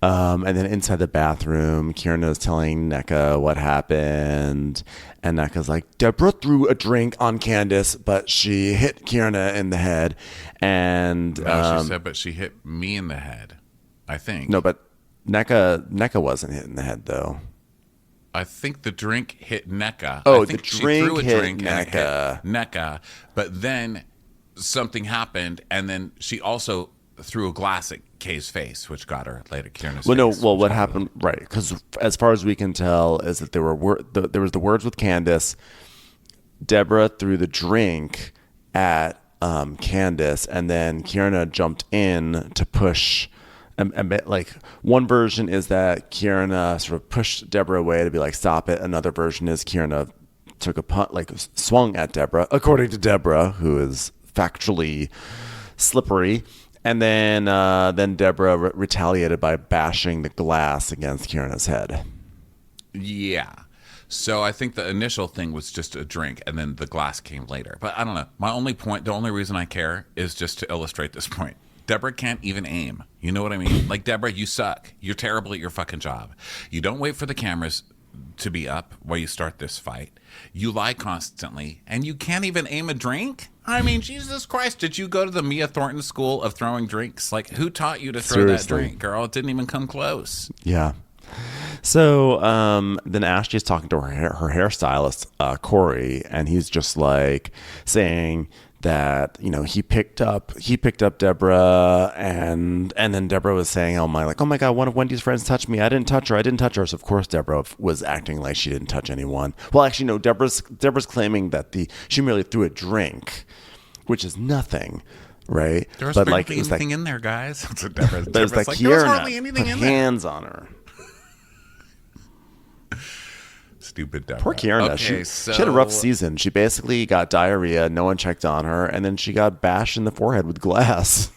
And then inside the bathroom, Kierna's telling NECA what happened. And NECA's like, Deborah threw a drink on Candace, but she hit Kierna in the head. And no, she said, but she hit me in the head, I think. No, but NECA wasn't hit in the head, though. I think the drink hit NECA. Oh, I think the drink she threw a hit drink NECA. And it hit NECA, but then something happened, and then she also threw a glass at Kay's face, which got her later. Kierna's face. What happened? Right, because as far as we can tell, is that there was the words with Candace. Deborah threw the drink at Candace, and then Kierna jumped in to push. Like one version is that Kierna sort of pushed Deborah away to be like, stop it. Another version is Kierna took a punt, like swung at Deborah, according to Deborah, who is factually slippery. And then Deborah retaliated by bashing the glass against Kierna's head. Yeah. So I think the initial thing was just a drink, and then the glass came later. But I don't know. My only point, the only reason I care is just to illustrate this point. Deborah can't even aim. You know what I mean? Like, Deborah, you suck. You're terrible at your fucking job. You don't wait for the cameras to be up while you start this fight. You lie constantly, and you can't even aim a drink? I mean, Jesus Christ, did you go to the Mia Thornton school of throwing drinks? Like, who taught you to throw that drink, girl? It didn't even come close. Yeah. So then Ashley's talking to her hairstylist, Corey, and he's just like saying that, he picked up Deborah, and then Deborah was saying, oh my God, one of Wendy's friends touched me. I didn't touch her. So of course Deborah was acting like she didn't touch anyone. Well, actually, no, Deborah's claiming that she merely threw a drink, which is nothing. Right. There was barely anything in there, guys. That's what Deborah's like, there was hardly anything in there. Hands on her. Stupid Deborah. Poor Kierna. Okay, she had a rough season. She basically got diarrhea. No one checked on her. And then she got bashed in the forehead with glass.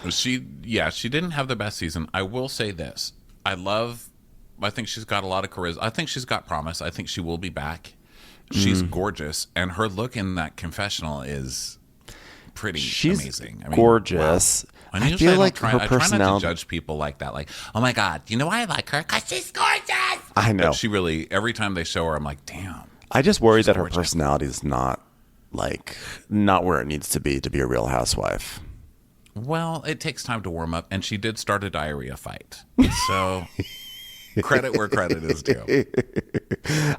She didn't have the best season. I will say this. I think she's got a lot of charisma. I think she's got promise. I think she will be back. She's gorgeous. And her look in that confessional is pretty amazing. I mean, gorgeous. Wow. I feel like her personality. I try not to judge people like that. Like, oh my God, you know why I like her? Because she's gorgeous. I know. But she really, every time they show her, I'm like, damn. I just worry that her personality is not where it needs to be a Real Housewife. Well, it takes time to warm up, and she did start a diarrhea fight. So credit where credit is due.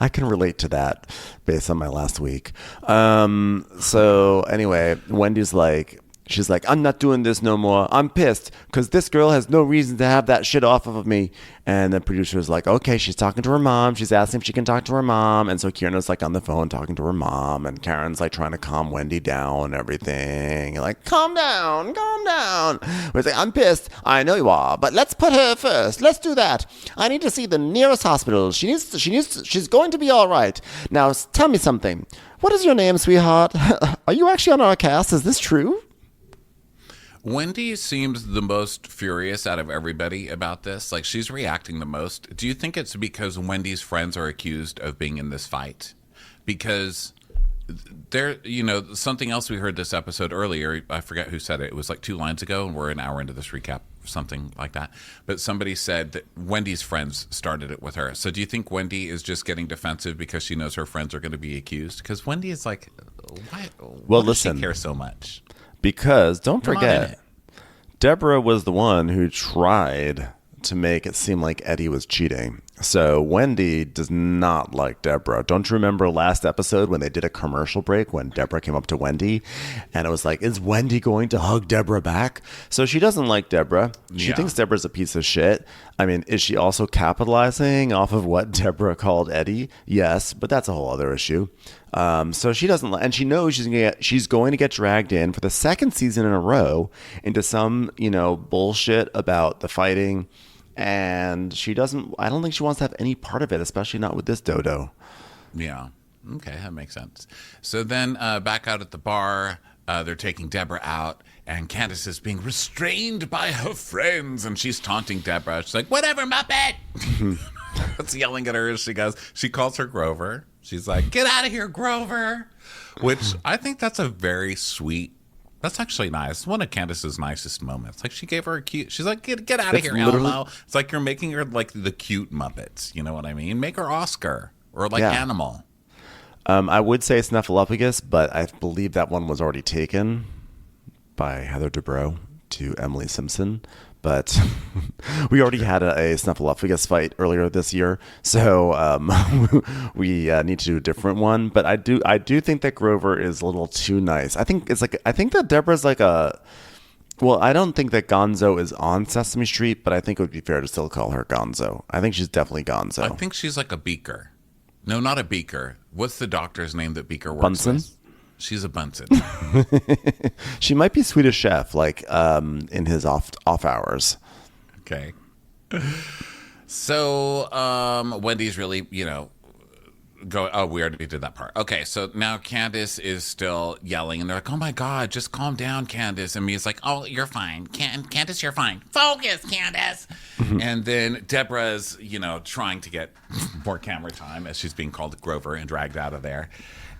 I can relate to that based on my last week. So anyway, Wendy's like, She's like, I'm not doing this no more. I'm pissed because this girl has no reason to have that shit off of me. And the producer's like, okay, she's talking to her mom. She's asking if she can talk to her mom. And so Kieran's like on the phone talking to her mom. And Karen's like trying to calm Wendy down and everything. Like, calm down, calm down. We're like, I'm pissed. I know you are, but let's put her first. Let's do that. I need to see the nearest hospital. She's going to be all right. Now, tell me something. What is your name, sweetheart? Are you actually on our cast? Is this true? Wendy seems the most furious out of everybody about this. Like, she's reacting the most. Do you think it's because Wendy's friends are accused of being in this fight? Because there, something else we heard this episode earlier, I forget who said it. It was like 2 lines ago, and we're an hour into this recap, something like that. But somebody said that Wendy's friends started it with her. So do you think Wendy is just getting defensive because she knows her friends are going to be accused? Because Wendy is like, why does she care so much? Because don't forget, Deborah was the one who tried to make it seem like Eddie was cheating. So Wendy does not like Deborah. Don't you remember last episode when they did a commercial break when Deborah came up to Wendy and it was like, is Wendy going to hug Deborah back? So she doesn't like Deborah. She thinks Deborah's a piece of shit. I mean, is she also capitalizing off of what Deborah called Eddie? Yes, but that's a whole other issue. So she doesn't, and she knows she's going to get dragged in for the 2nd season in a row into some, bullshit about the fighting. And I don't think she wants to have any part of it, especially not with this dodo. Yeah. Okay, that makes sense. So then back out at the bar, they're taking Deborah out, and Candace is being restrained by her friends, and she's taunting Deborah. She's like, whatever, Muppet! That's yelling at her as she goes. She calls her Grover. She's like, get out of here, Grover! Which I think that's a very sweet. That's actually nice. One of Candace's nicest moments. Like, she gave her a cute. She's like, get out of here, Elmo. It's like you're making her like the cute Muppets. You know what I mean? Make her Oscar or like Animal. I would say Snuffleupagus, but I believe that one was already taken by Heather Dubrow to Emily Simpson. But we already had a Snuffleupagus fight earlier this year, so we need to do a different one. But I do think that Grover is a little too nice. I think that Deborah's like a. Well, I don't think that Gonzo is on Sesame Street, but I think it would be fair to still call her Gonzo. I think she's definitely Gonzo. I think she's like a Beaker. No, not a Beaker. What's the doctor's name that Beaker works Bunsen? with? She's a Bunsen. She might be Swedish Chef, like in his off hours. Okay. So Wendy's really, go. Oh, we already did that part. Okay, so now Candace is still yelling, and they're like, "Oh my God, just calm down, Candace." And Mia's like, "Oh, you're fine, Candace, you're fine. Focus, Candace." And then Deborah's, trying to get more camera time as she's being called Grover and dragged out of there.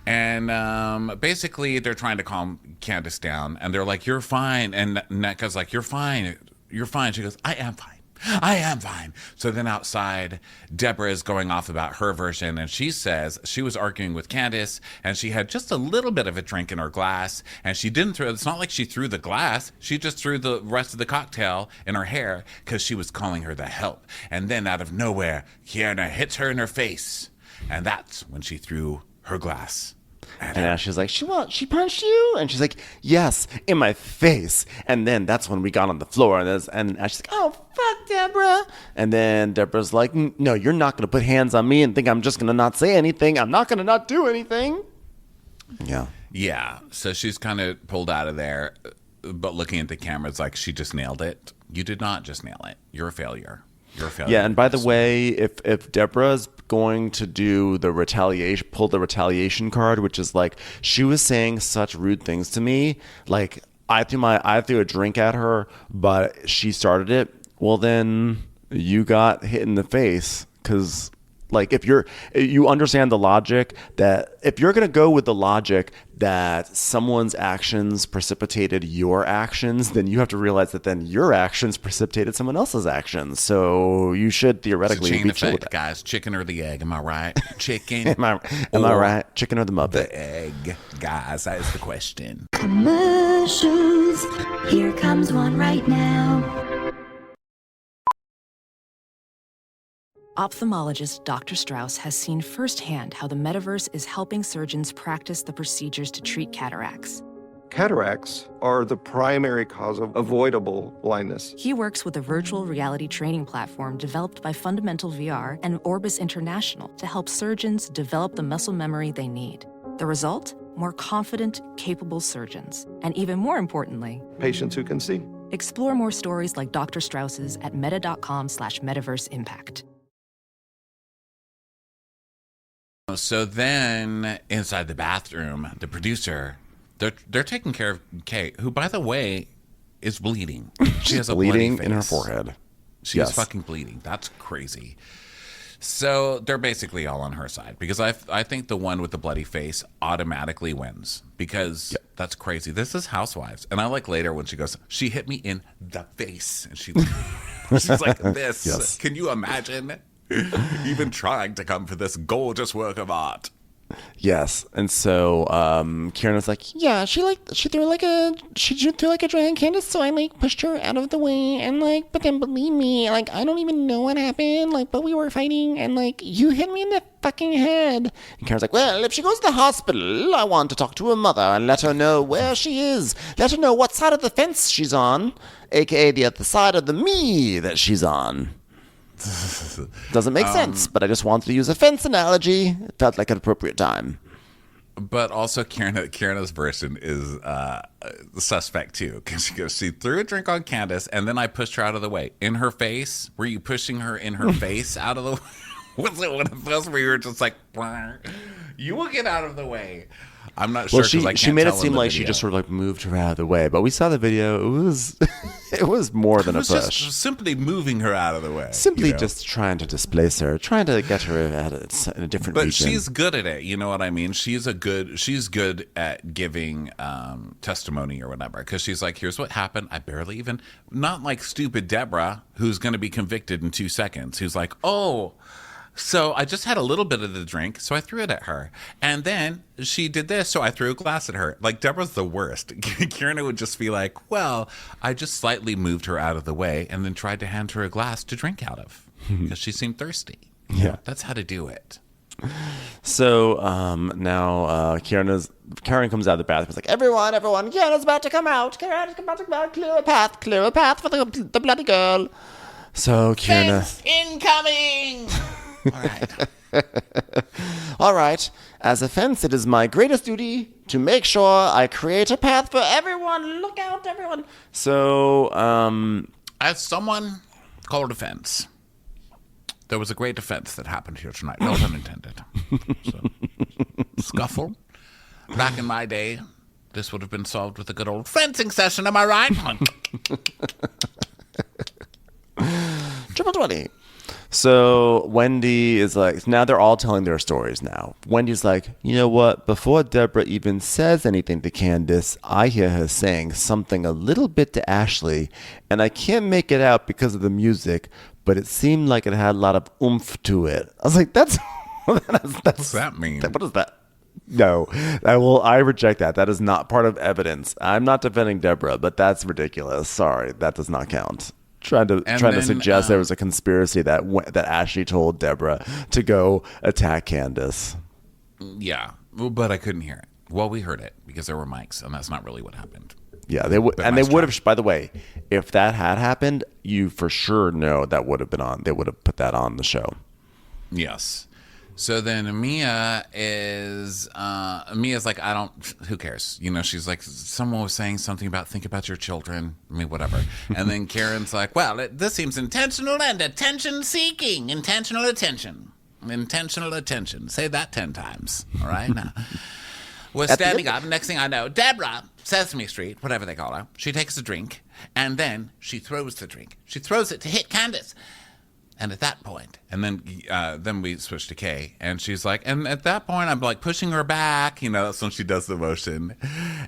And basically, they're trying to calm Candace down, and they're like, "You're fine." And Nneka's like, "You're fine. You're fine." She goes, "I am fine. I am fine." So then outside, Deborah is going off about her version, and she says she was arguing with Candace, and she had just a little bit of a drink in her glass, and she didn't throw. It's not like she threw the glass. She just threw the rest of the cocktail in her hair because she was calling her the help. And then out of nowhere, Kiana hits her in her face, and that's when she threw her glass. And now she's like, she punched you? And she's like, yes, in my face. And then that's when we got on the floor. And she's like, oh, fuck, Deborah. And then Deborah's like, no, you're not going to put hands on me and think I'm just going to not say anything. I'm not going to not do anything. Yeah. Yeah. So she's kind of pulled out of there. But looking at the camera, it's like she just nailed it. You did not just nail it. You're a failure. You're a failure. Yeah, and by the way, if Deborah's going to do the retaliation, pull the retaliation card, which is like she was saying such rude things to me, like I threw a drink at her, but she started it. Well, then you got hit in the face because. Like you understand the logic that if you're going to go with the logic that someone's actions precipitated your actions, then you have to realize that then your actions precipitated someone else's actions. So you should theoretically be chill with that. Guys, chicken or the egg? Am I right? Chicken. am I right? Chicken or the Muppet? The egg, guys. That is the question. Commercials. Here comes one right now. Ophthalmologist Dr. Strauss has seen firsthand how the metaverse is helping surgeons practice the procedures to treat cataracts. Cataracts are the primary cause of avoidable blindness. He works with a virtual reality training platform developed by Fundamental VR and Orbis International to help surgeons develop the muscle memory they need. The result? More confident, capable surgeons. And even more importantly, Patients who can see. explore more stories like Dr. Strauss's at meta.com/metaverseimpact. So then, inside the bathroom, the producer, they're taking care of Kay, who, by the way, is bleeding. She has a bleeding bloody in her face. forehead. She's Yes. fucking bleeding. That's crazy. So they're basically all on her side because I think the one with the bloody face automatically wins because that's crazy. This is Housewives. And I like later when she goes, she hit me in the face. And she's like this. Yes. Can you imagine even trying to come for this gorgeous work of art? Yes, and so Kieran was like, "Yeah, she threw like a giant Candace, so I like pushed her out of the way, and like, but then believe me, like I don't even know what happened, like, but we were fighting, and like you hit me in the fucking head." And Karen's like, "Well, if she goes to the hospital, I want to talk to her mother and let her know where she is, let her know what side of the fence she's on, aka the other side of the me that she's on." Doesn't make sense, but I just wanted to use a fence analogy. It felt like an appropriate time. But also, Kieran's version is suspect too, because she threw a drink on Candace, and then I pushed her out of the way. In her face? Were you pushing her in her face out of the way? Was it one of those where you were just like, you will get out of the way? I'm not sure. Well, I can't she made it tell in seem the like she video. just sort of like moved her out of the way, but we saw the video. It was it was more than It a was push. just simply moving her out of the way. Simply you know? just trying to displace her, trying to get her in a different But region. she's good at it. You know what I mean? She's good at giving testimony or whatever. Because she's like, here's what happened. I barely even, not like stupid Deborah, who's going to be convicted in 2 seconds. Who's like, oh, so I just had a little bit of the drink, so I threw it at her. And then she did this, so I threw a glass at her. Like, Deborah's the worst. Kieran would just be like, well, I just slightly moved her out of the way and then tried to hand her a glass to drink out of because she seemed thirsty. Yeah. That's how to do it. So now Karen comes out of the bathroom. It's like, everyone, Kieran's about to come out. Kieran's about to come out. Clear a path for the bloody girl. So Kieran... Incoming! All right. All right. As a fence, it is my greatest duty to make sure I create a path for everyone. Look out, everyone. So, As someone called a fence, there was a great offense that happened here tonight. No pun intended. So, scuffle. Back in my day, this would have been solved with a good old fencing session. Am I right? triple 20. So Wendy is like, now they're all telling their stories now. Wendy's like, you know what? Before Deborah even says anything to Candace, I hear her saying something a little bit to Ashley, and I can't make it out because of the music, but it seemed like it had a lot of oomph to it. I was like, that's What's that mean? what is that? No, I reject that. That is not part of evidence. I'm not defending Deborah, but that's ridiculous. Sorry, that does not count. Trying to suggest there was a conspiracy that Ashley told Deborah to go attack Candace. Yeah, but I couldn't hear it. Well, we heard it because there were mics, and that's not really what happened. Yeah, they would, But and they nice would try. have. By the way, if that had happened, you for sure know that would have been on. They would have put that on the show. Yes. So then Mia's like, who cares? You know, she's like, someone was saying something about think about your children. I mean, whatever. And then Karen's like, well, this seems intentional and attention seeking. Intentional attention. Intentional attention. Say that 10 times. All right. Now, we're standing up. Next thing I know, Deborah, Sesame Street, whatever they call her, she takes a drink and then she throws the drink. She throws it to hit Candace. And at that point, and then we switch to Kay, and she's like, and at that point, I'm like pushing her back, you know, that's when she does the motion.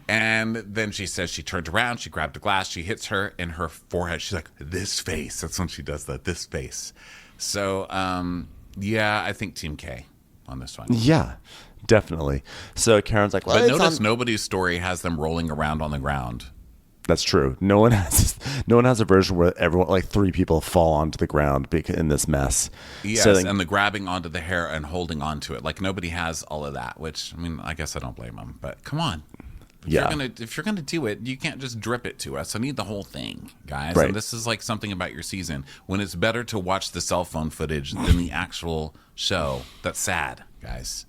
And then she says she turned around, she grabbed a glass, she hits her in her forehead. She's like, this face. That's when she does this face. So, yeah, I think Team K on this one. Yeah, definitely. So Karen's like, well, But notice nobody's story has them rolling around on the ground. That's true. No one has a version where everyone, like 3 people, fall onto the ground in this mess. Yes, So and the grabbing onto the hair and holding onto it. Like, nobody has all of that, which, I mean, I guess I don't blame them. But come on. If you're gonna do it, you can't just drip it to us. I need the whole thing, guys. Right. And this is like something about your season when it's better to watch the cell phone footage than the actual show. That's sad, guys.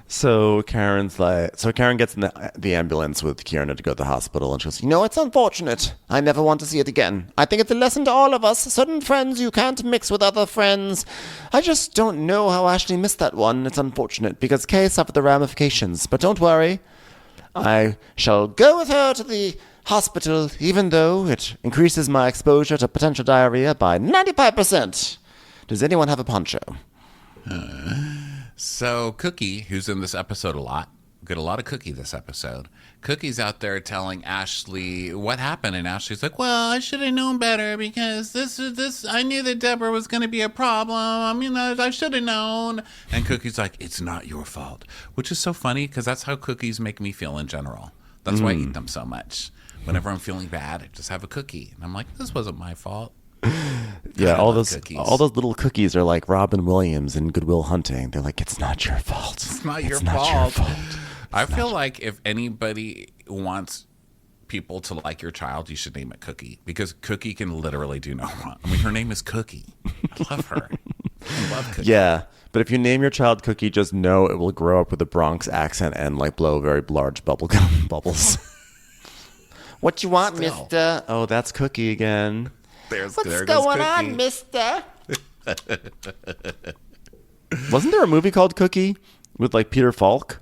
So Karen gets in the ambulance with Kieran to go to the hospital, and she goes, it's unfortunate. I never want to see it again. I think it's a lesson to all of us. Certain friends you can't mix with other friends. I just don't know how Ashley missed that one. It's unfortunate because Kay suffered the ramifications. But don't worry. I shall go with her to the hospital, even though it increases my exposure to potential diarrhea by 95%. Does anyone have a poncho? So Cookie, who's in this episode a lot, get a lot of Cookie this episode. Cookie's out there telling Ashley what happened, and Ashley's like, well, I should have known better because this I knew that Deborah was going to be a problem. I should have known. And Cookie's like, it's not your fault, which is so funny because that's how cookies make me feel in general. That's why I eat them so much. Whenever I'm feeling bad, I just have a cookie. And I'm like, this wasn't my fault. Yeah, all those little cookies are like Robin Williams in Good Will Hunting. They're like, it's not your fault. It's not your fault. I feel like if anybody wants people to like your child, you should name it Cookie because Cookie can literally do no wrong. I mean, her name is Cookie. I love her. I love Cookie. Yeah, but if you name your child Cookie, just know it will grow up with a Bronx accent and like blow very large bubbles. What you want, mister? Oh, that's Cookie again. What's going on, mister? Wasn't there a movie called Cookie with like Peter Falk?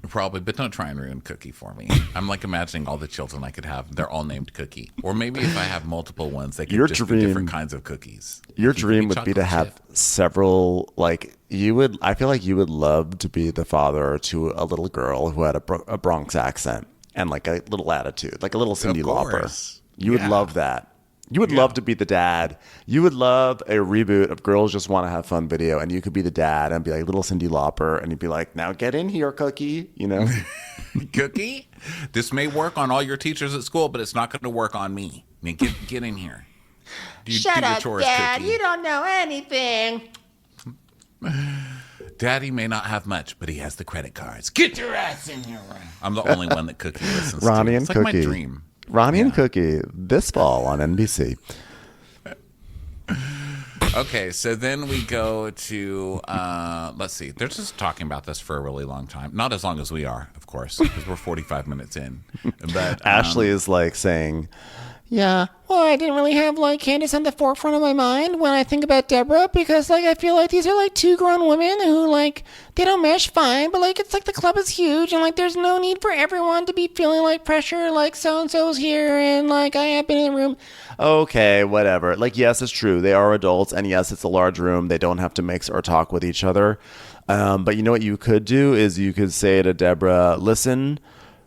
Probably, but don't try and ruin Cookie for me. I'm like imagining all the children I could have. They're all named Cookie. Or maybe if I have multiple ones, they could be different kinds of cookies. Your dream would be to have several, like, I feel like you would love to be the father to a little girl who had a Bronx accent and like a little attitude, like a little Cyndi Lauper. You would love that. You would love to be the dad. You would love a reboot of Girls Just Want to Have Fun video, and you could be the dad and be like little Cyndi Lauper, and you'd be like, now get in here, Cookie, Cookie? This may work on all your teachers at school, but it's not going to work on me. I mean, get in here. Shut up, Dad. Cookie. You don't know anything. Daddy may not have much, but he has the credit cards. Get your ass in here. I'm the only one that Cookie listens Ronnie to. And it's Cookie. like my dream. Ronnie and Cookie this fall on NBC. Okay, so then we go to, let's see. They're just talking about this for a really long time. Not as long as we are, of course, because we're 45 minutes in. But Ashley is like saying, yeah, well, I didn't really have like Candace on the forefront of my mind when I think about Deborah because like I feel like these are like two grown women who like they don't mesh fine, but like it's like the club is huge and like there's no need for everyone to be feeling like pressure like so-and-so's here and like I have been in the room. Okay, whatever. Like, yes, it's true. They are adults, and yes, it's a large room. They don't have to mix or talk with each other. But you know what you could do is you could say to Deborah, listen,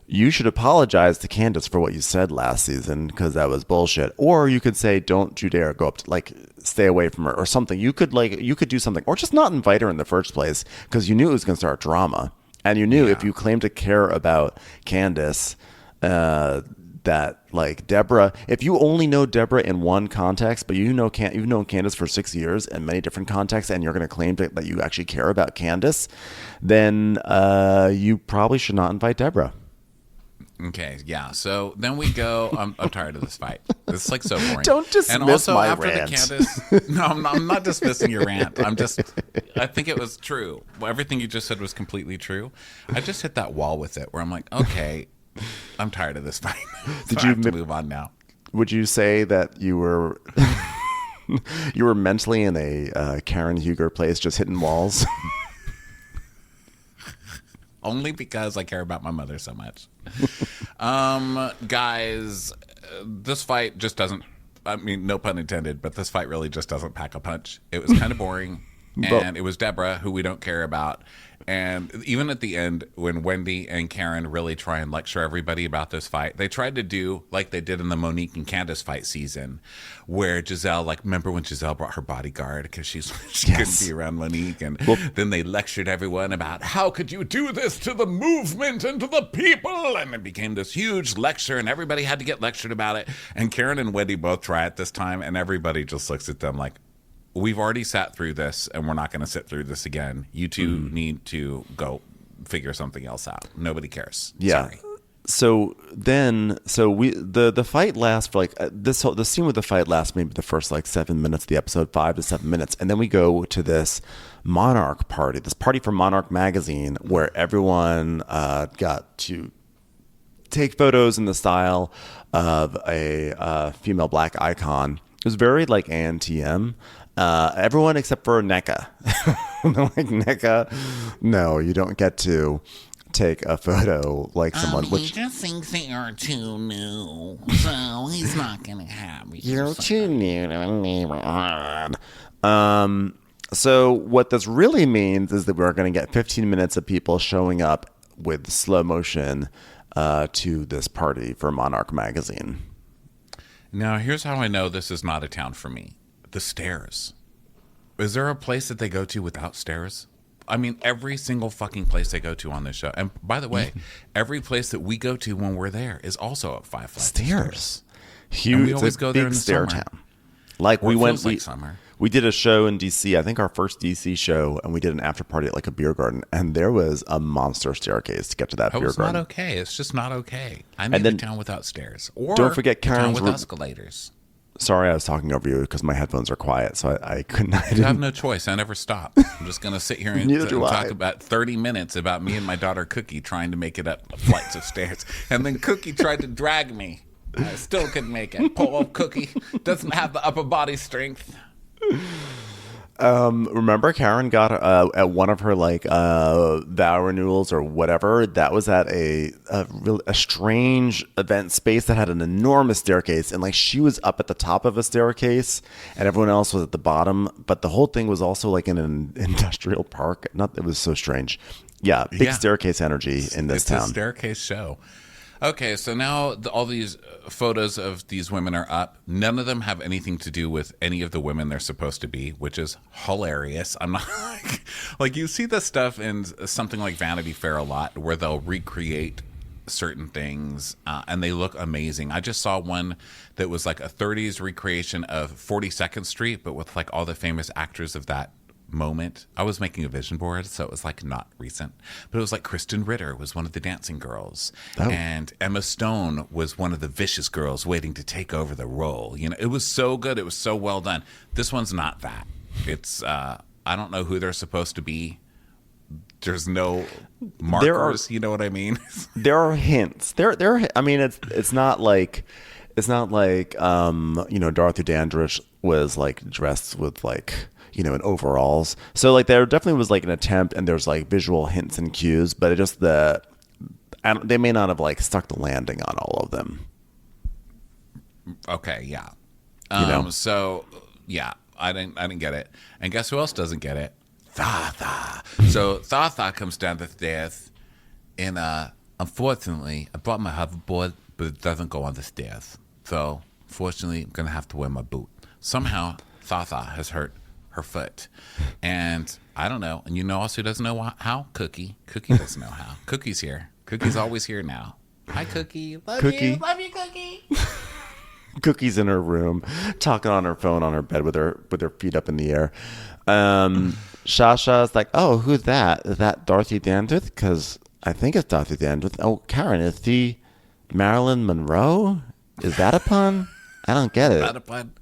you should apologize to Candace for what you said last season because that was bullshit. Or you could say, don't you dare go up to, like, stay away from her or something. You could do something. Or just not invite her in the first place because you knew it was going to start drama. And you knew if you claimed to care about Candace, that like Deborah, if you only know Deborah in one context, but you've known Candace for 6 years in many different contexts, and you're going to claim that you actually care about Candace, then you probably should not invite Deborah. Okay, yeah. So then we go. I'm tired of this fight. It's like so boring. Don't dismiss and also, my after rant. The Candace, no, I'm not dismissing your rant. I think it was true. Everything you just said was completely true. I just hit that wall with it where I'm like, okay, I'm tired of this fight. So I have to move on now? Would you say that you were you were mentally in a Karen Huger place, just hitting walls? Only because I care about my mother so much. Guys, this fight just doesn't, I mean, no pun intended, but this fight really just doesn't pack a punch. It was kind of boring. And it was Deborah, who we don't care about. And even at the end, when Wendy and Karen really try and lecture everybody about this fight, they tried to do like they did in the Monique and Candace fight season, where Giselle, like, remember when Giselle brought her bodyguard because she couldn't be around Monique, and then they lectured everyone about how could you do this to the movement and to the people, and it became this huge lecture, and everybody had to get lectured about it. And Karen and Wendy both try it this time, and everybody just looks at them like, we've already sat through this, and we're not going to sit through this again. You two need to go figure something else out. Nobody cares. Yeah. Sorry. the fight lasts for like the scene with the fight lasts maybe the first like 7 minutes of the episode, 5 to 7 minutes, and then we go to this Monarch party, this party from Monarch magazine, where everyone got to take photos in the style of a female black icon. It was very like ANTM. Everyone except for NECA. Like NECA, no, you don't get to take a photo like someone. He just thinks that you're too new, so he's not gonna have you. You're too new to a neighborhood. So what this really means is that we're going to get 15 minutes of people showing up with slow motion to this party for Monarch magazine. Now, here's how I know this is not a town for me. The stairs. Is there a place that they go to without stairs? I mean, every single fucking place they go to on this show. And by the way, every place that we go to when we're there is also up 5 flights of stairs. Huge. And we always go there in the stair summer. town. Like Or we it went. feels like summer. We did a show in DC. I think our first DC show, and we did an after party at like a beer garden, and there was a monster staircase to get to that beer It's garden. not okay. It's just not okay. I need then- a town without stairs. Or Don't forget a town Karen's with re- escalators. Sorry, I was talking over you because my headphones are quiet, so I couldn't. I You have didn't. no choice. I never stop. I'm just going to sit here and Neither do talk I. about 30 minutes about me and my daughter Cookie trying to make it up flights of stairs. And then Cookie tried to drag me. I still couldn't make it. Poor old Cookie doesn't have the upper body strength. Remember, Karen got at one of her like vow renewals or whatever. That was at a strange event space that had an enormous staircase, and like she was up at the top of a staircase, and everyone else was at the bottom. But the whole thing was also like in an industrial park. It was so strange. Yeah, big staircase energy in this town. It's a staircase show. Okay, so now all these photos of these women are up. None of them have anything to do with any of the women they're supposed to be, which is hilarious. I'm not like you see this stuff in something like Vanity Fair a lot, where they'll recreate certain things and they look amazing. I just saw one that was like a 30s recreation of 42nd Street, but with like all the famous actors of that moment. I was making a vision board, so it was like not recent, but it was like Kristen Ritter was one of the dancing girls, and Emma Stone was one of the vicious girls waiting to take over the role. You know, it was so good. It was so well done. This one's not that. It's I don't know who they're supposed to be. There's no markers. You know what I mean? There are hints. There. I mean, it's not like Dorothy Dandridge was like dressed with like in overalls. So like there definitely was like an attempt, and there's like visual hints and cues, but it just they may not have like stuck the landing on all of them. Okay, yeah. So yeah, I didn't get it. And guess who else doesn't get it? Tha-Tha. So Tha-Tha comes down the stairs, and unfortunately, I brought my hoverboard, but it doesn't go on the stairs. So fortunately, I'm gonna have to wear my boot. Somehow, Tha-Tha has hurt her foot, and I don't know. And also doesn't know how? Cookie doesn't know how. Cookie's here. Cookie's always here now. Hi, Cookie. Love you, Cookie. Cookie's in her room, talking on her phone on her bed with her feet up in the air. Shasha's like, oh, who's that? Is that Dorothy Dandridge? Because I think it's Dorothy Dandridge. Oh, Karen, is the Marilyn Monroe? Is that a pun? I don't get it. Not a pun.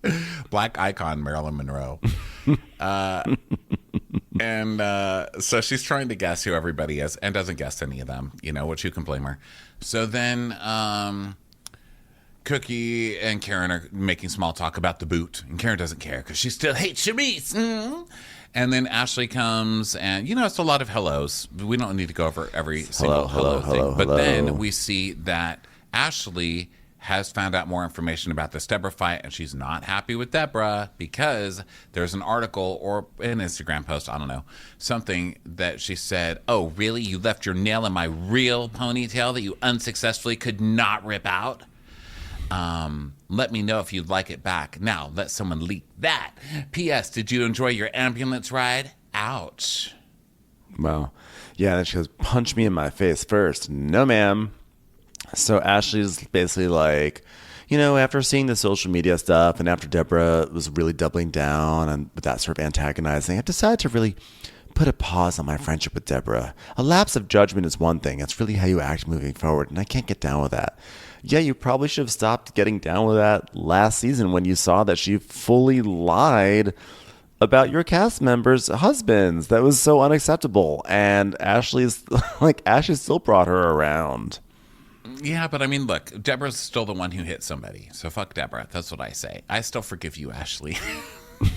Black icon Marilyn Monroe. And so she's trying to guess who everybody is and doesn't guess any of them, which you can blame her. So then Cookie and Karen are making small talk about the boot, and Karen doesn't care because she still hates Charisse. And then Ashley comes, and it's a lot of hellos. We don't need to go over every single hello thing. But then we see that Ashley has found out more information about this Deborah fight, and she's not happy with Deborah because there's an article or an Instagram post, I don't know, something that she said, oh, really? You left your nail in my real ponytail that you unsuccessfully could not rip out? Let me know if you'd like it back. Now, let someone leak that. P.S. Did you enjoy your ambulance ride? Ouch. Wow. Yeah, and she goes, punch me in my face first. No, ma'am. So Ashley's basically like, after seeing the social media stuff and after Deborah was really doubling down and with that sort of antagonizing, I decided to really put a pause on my friendship with Deborah. A lapse of judgment is one thing. It's really how you act moving forward, and I can't get down with that. Yeah, you probably should have stopped getting down with that last season when you saw that she fully lied about your cast members' husbands. That was so unacceptable. And Ashley still brought her around. Yeah, but I mean, look, Deborah's still the one who hit somebody. So fuck Deborah. That's what I say. I still forgive you, Ashley.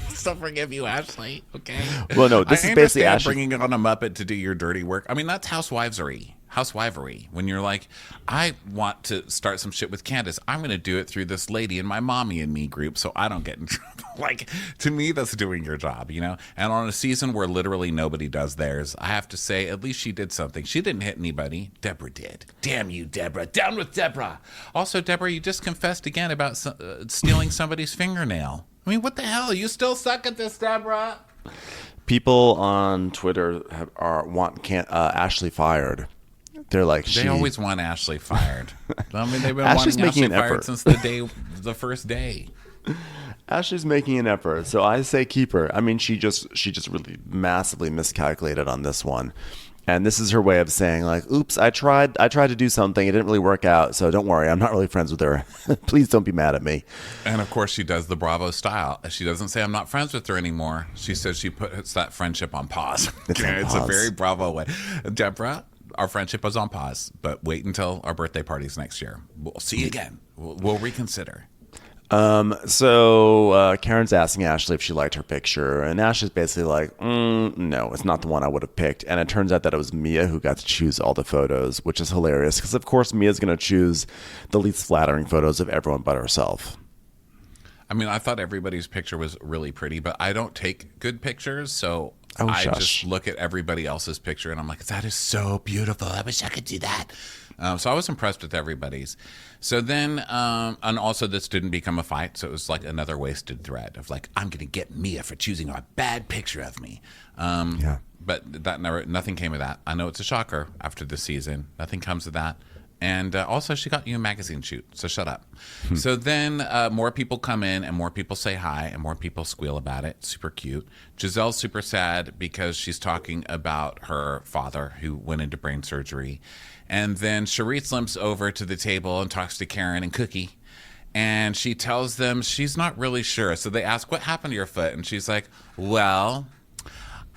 Still forgive you, Ashley. Okay. Well, no, this is basically Ashley bringing on a Muppet to do your dirty work. I mean, that's housewivery. When you're like, I want to start some shit with Candace. I'm going to do it through this lady in my mommy and me group so I don't get in trouble. Like, to me, that's doing your job, you know? And on a season where literally nobody does theirs, I have to say, at least she did something. She didn't hit anybody. Deborah did. Damn you, Deborah. Down with Deborah. Also, Deborah, you just confessed again about stealing somebody's fingernail. I mean, what the hell? You still suck at this, Deborah. People on Twitter want Ashley fired. They're like, they always want Ashley fired. I mean, they've been Ashley's wanting making Ashley an fired effort. since the first day. Ashley's making an effort, so I say keep her. I mean, she just really massively miscalculated on this one, and this is her way of saying like, "Oops, I tried to do something, it didn't really work out. So don't worry, I'm not really friends with her. Please don't be mad at me." And of course, she does the Bravo style. She doesn't say I'm not friends with her anymore. She says she puts that friendship on pause. It's on It's pause. a very Bravo way. Deborah, our friendship was on pause, but wait until our birthday parties next year. We'll see you again. We'll reconsider. So Karen's asking Ashley if she liked her picture, and Ashley's basically like, no, it's not the one I would have picked. And it turns out that it was Mia who got to choose all the photos, which is hilarious because, of course, Mia's going to choose the least flattering photos of everyone but herself. I mean, I thought everybody's picture was really pretty, but I don't take good pictures, so I shush. just look at everybody else's picture and I'm like, that is so beautiful. I wish I could do that. So I was impressed with everybody's. So then, and also this didn't become a fight, so it was like another wasted thread of like, I'm going to get Mia for choosing a bad picture of me. Yeah. But nothing came of that. I know it's a shocker after this season. Nothing comes of that. And also, she got you a magazine shoot, so shut up. So then more people come in and more people say hi and more people squeal about it. Super cute. Giselle's super sad because she's talking about her father who went into brain surgery. And then Charisse limps over to the table and talks to Karen and Cookie. And she tells them she's not really sure. So they ask, what happened to your foot? And she's like, well,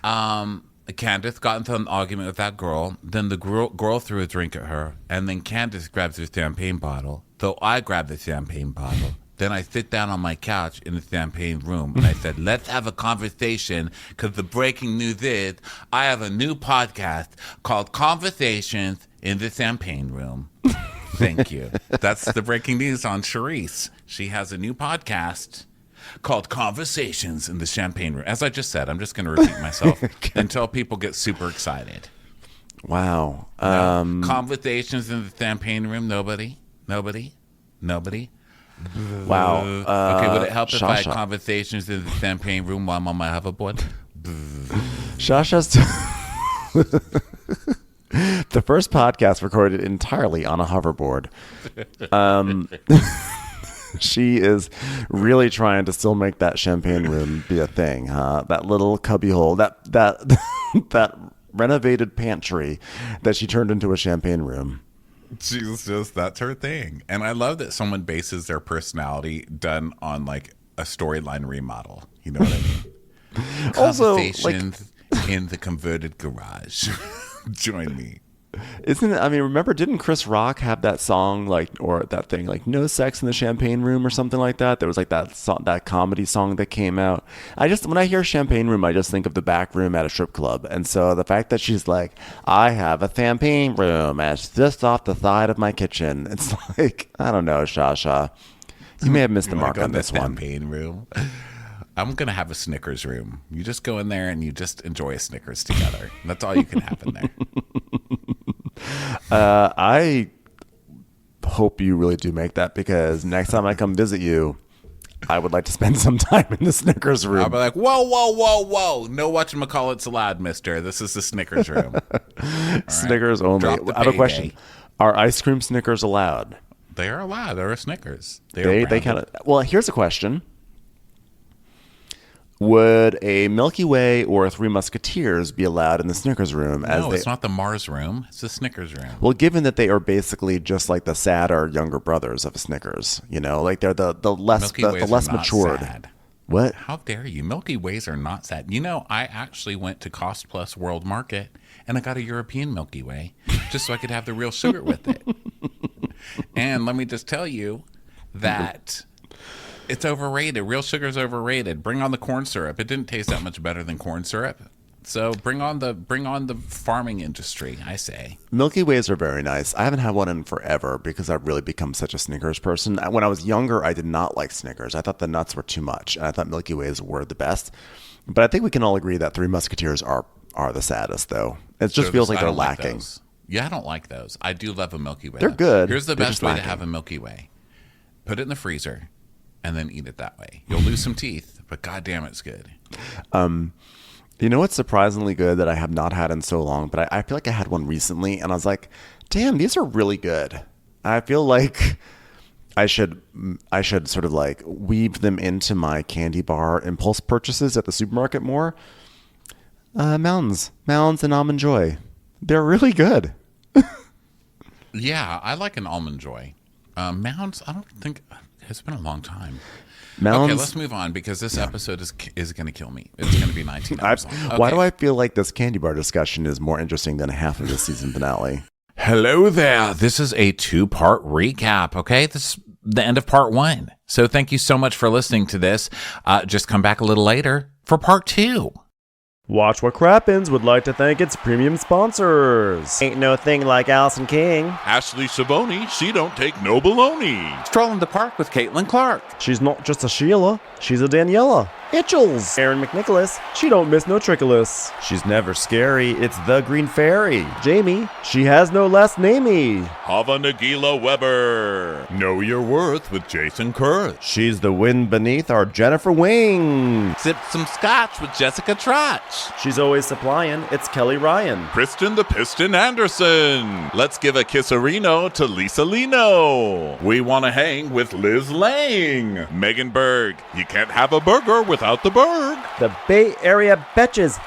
Candace got into an argument with that girl. Then the girl threw a drink at her. And then Candace grabs her champagne bottle. So I grabbed the champagne bottle. Then I sit down on my couch in the champagne room. And I said, let's have a conversation. Because the breaking news is I have a new podcast called Conversations in the Champagne Room. Thank you. That's the breaking news on Charisse. She has a new podcast called Conversations in the Champagne Room. As I just said, I'm just going to repeat myself until people get super excited. Wow. Conversations in the Champagne Room. Nobody. Wow. Okay, would it help if I had Shasha. conversations in the Champagne Room while I'm on my hoverboard? Shasha's the first podcast recorded entirely on a hoverboard. She is really trying to still make that champagne room be a thing, huh? That little cubbyhole, that renovated pantry that she turned into a champagne room. That's her thing. And I love that someone bases their personality done on like a storyline remodel. You know what I mean? Also, Conversations in the converted garage. Join me. Remember, didn't Chris Rock have that song or that thing no sex in the champagne room or something like that? There was that song, that comedy song that came out. When I hear champagne room, I just think of the back room at a strip club. And so the fact that she's like, I have a champagne room and it's just off the side of my kitchen. It's like, I don't know, Shasha. You may have missed the mark on this one. Champagne room. I'm going to have a Snickers room. You just go in there and you just enjoy a Snickers together. That's all you can have in there. I hope you really do make that, because next time I come visit you, I would like to spend some time in the Snickers room. I'll be like, whoa. No whatchamacallit's allowed, mister. This is the Snickers room. Snickers only. Drop the I have a payday. question. Are ice cream Snickers allowed? They are allowed. They're a Snickers. They kind of. Well, here's a question. Would a Milky Way or Three Musketeers be allowed in the Snickers room? No, it's not the Mars room. It's the Snickers room. Well, given that they are basically just like the sadder younger brothers of Snickers, you know, like they're the less matured. Sad. What? How dare you? Milky Ways are not sad. You know, I actually went to Cost Plus World Market and I got a European Milky Way just so I could have the real sugar with it. And let me just tell you that it's overrated. Real sugar is overrated. Bring on the corn syrup. It didn't taste that much better than corn syrup. So bring on the farming industry, I say. Milky Ways are very nice. I haven't had one in forever because I've really become such a Snickers person. When I was younger, I did not like Snickers. I thought the nuts were too much, and I thought Milky Ways were the best. But I think we can all agree that Three Musketeers are the saddest, though. It just feels like they're lacking. Like yeah, I don't like those. I do love a Milky Way. They're good. Here's the best way to have a Milky Way. Put it in the freezer and then eat it that way. You'll lose some teeth, but goddamn, it's good. You know what's surprisingly good that I have not had in so long, but I feel like I had one recently, and I was like, damn, these are really good. I feel like I should sort of like weave them into my candy bar impulse purchases at the supermarket more. Mounds and Almond Joy. They're really good. Yeah, I like an Almond Joy. Mounds, I don't think, it's been a long time. Mounds, okay, let's move on because this episode is going to kill me. It's going to be 19 hours long. Okay. Why do I feel like this candy bar discussion is more interesting than half of the season finale? Hello there. This is a 2-part recap, okay? This is the end of part 1. So thank you so much for listening to this. Just come back a little later for part 2. Watch What Crappens would like to thank its premium sponsors. Ain't no thing like Allison King. Ashley Savoni, she don't take no baloney. Stroll in the park with Caitlin Clark. She's not just a Sheila, she's a Daniela. Itchels. Aaron McNicholas, she don't miss no trickolas. She's never scary. It's the Green Fairy. Jamie, she has no last namey. Hava Nagila Weber. Know your worth with Jason Kurth. She's the wind beneath our Jennifer Wing. Sip some scotch with Jessica Trotch. She's always supplying. It's Kelly Ryan. Kristen the Piston Anderson. Let's give a kisserino to Lisa Lino. We want to hang with Liz Lang. Megan Berg. You can't have a burger without the Berg. The Bay Area Betches.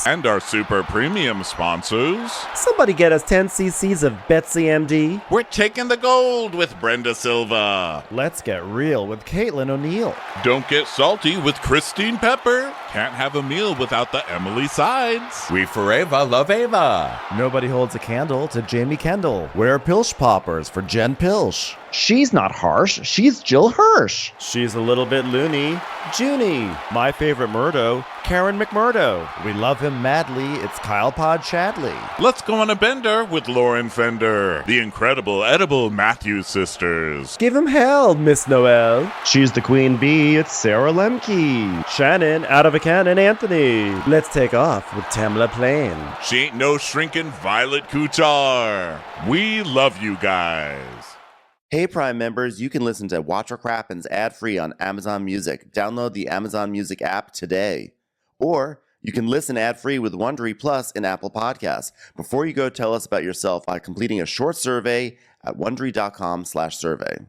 And our super premium sponsors. Somebody get us 10 cc's of Betsy MD. We're taking the gold with Brenda Silva. Let's get real with Caitlin O'Neill. Don't get salty with Christine Pepper. Can't have a meal without the Emily Sides. We forever love Ava. Nobody holds a candle to Jamie Kendall. We're Pilch Poppers for Jen Pilch. She's not harsh, she's Jill Hirsch. She's a little bit loony. Junie. My favorite Murdo, Karen McMurdo. We love him madly, it's Kyle Pod Chadley. Let's go on a bender with Lauren Fender, the incredible edible Matthews sisters. Give him hell, Miss Noel. She's the queen bee, it's Sarah Lemke. Shannon, out of a cannon, Anthony. Let's take off with Tamla Plain. She ain't no shrinking Violet Kuchar. We love you guys. Hey Prime members, you can listen to Watch What Crappens ad-free on Amazon Music. Download the Amazon Music app today. Or you can listen ad-free with Wondery Plus in Apple Podcasts. Before you go, tell us about yourself by completing a short survey at Wondery.com/survey.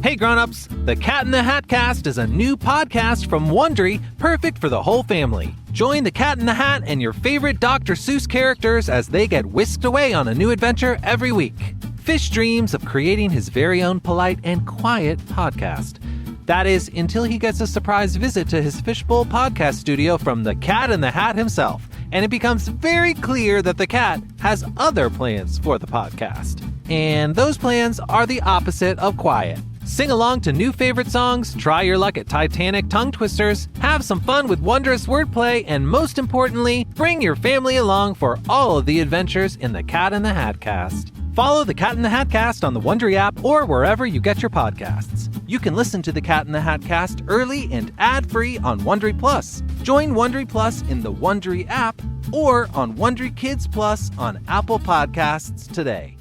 Hey grown-ups, The Cat in the Hat Cast is a new podcast from Wondery, perfect for the whole family. Join the Cat in the Hat and your favorite Dr. Seuss characters as they get whisked away on a new adventure every week. Fish dreams of creating his very own polite and quiet podcast. That is, until he gets a surprise visit to his Fishbowl podcast studio from the Cat in the Hat himself, and it becomes very clear that the cat has other plans for the podcast. And those plans are the opposite of quiet. Sing along to new favorite songs, try your luck at Titanic tongue twisters, have some fun with wondrous wordplay, and most importantly, bring your family along for all of the adventures in the Cat in the Hat Cast. Follow the Cat in the Hat Cast on the Wondery app or wherever you get your podcasts. You can listen to the Cat in the Hat Cast early and ad-free on Wondery Plus. Join Wondery Plus in the Wondery app or on Wondery Kids Plus on Apple Podcasts today.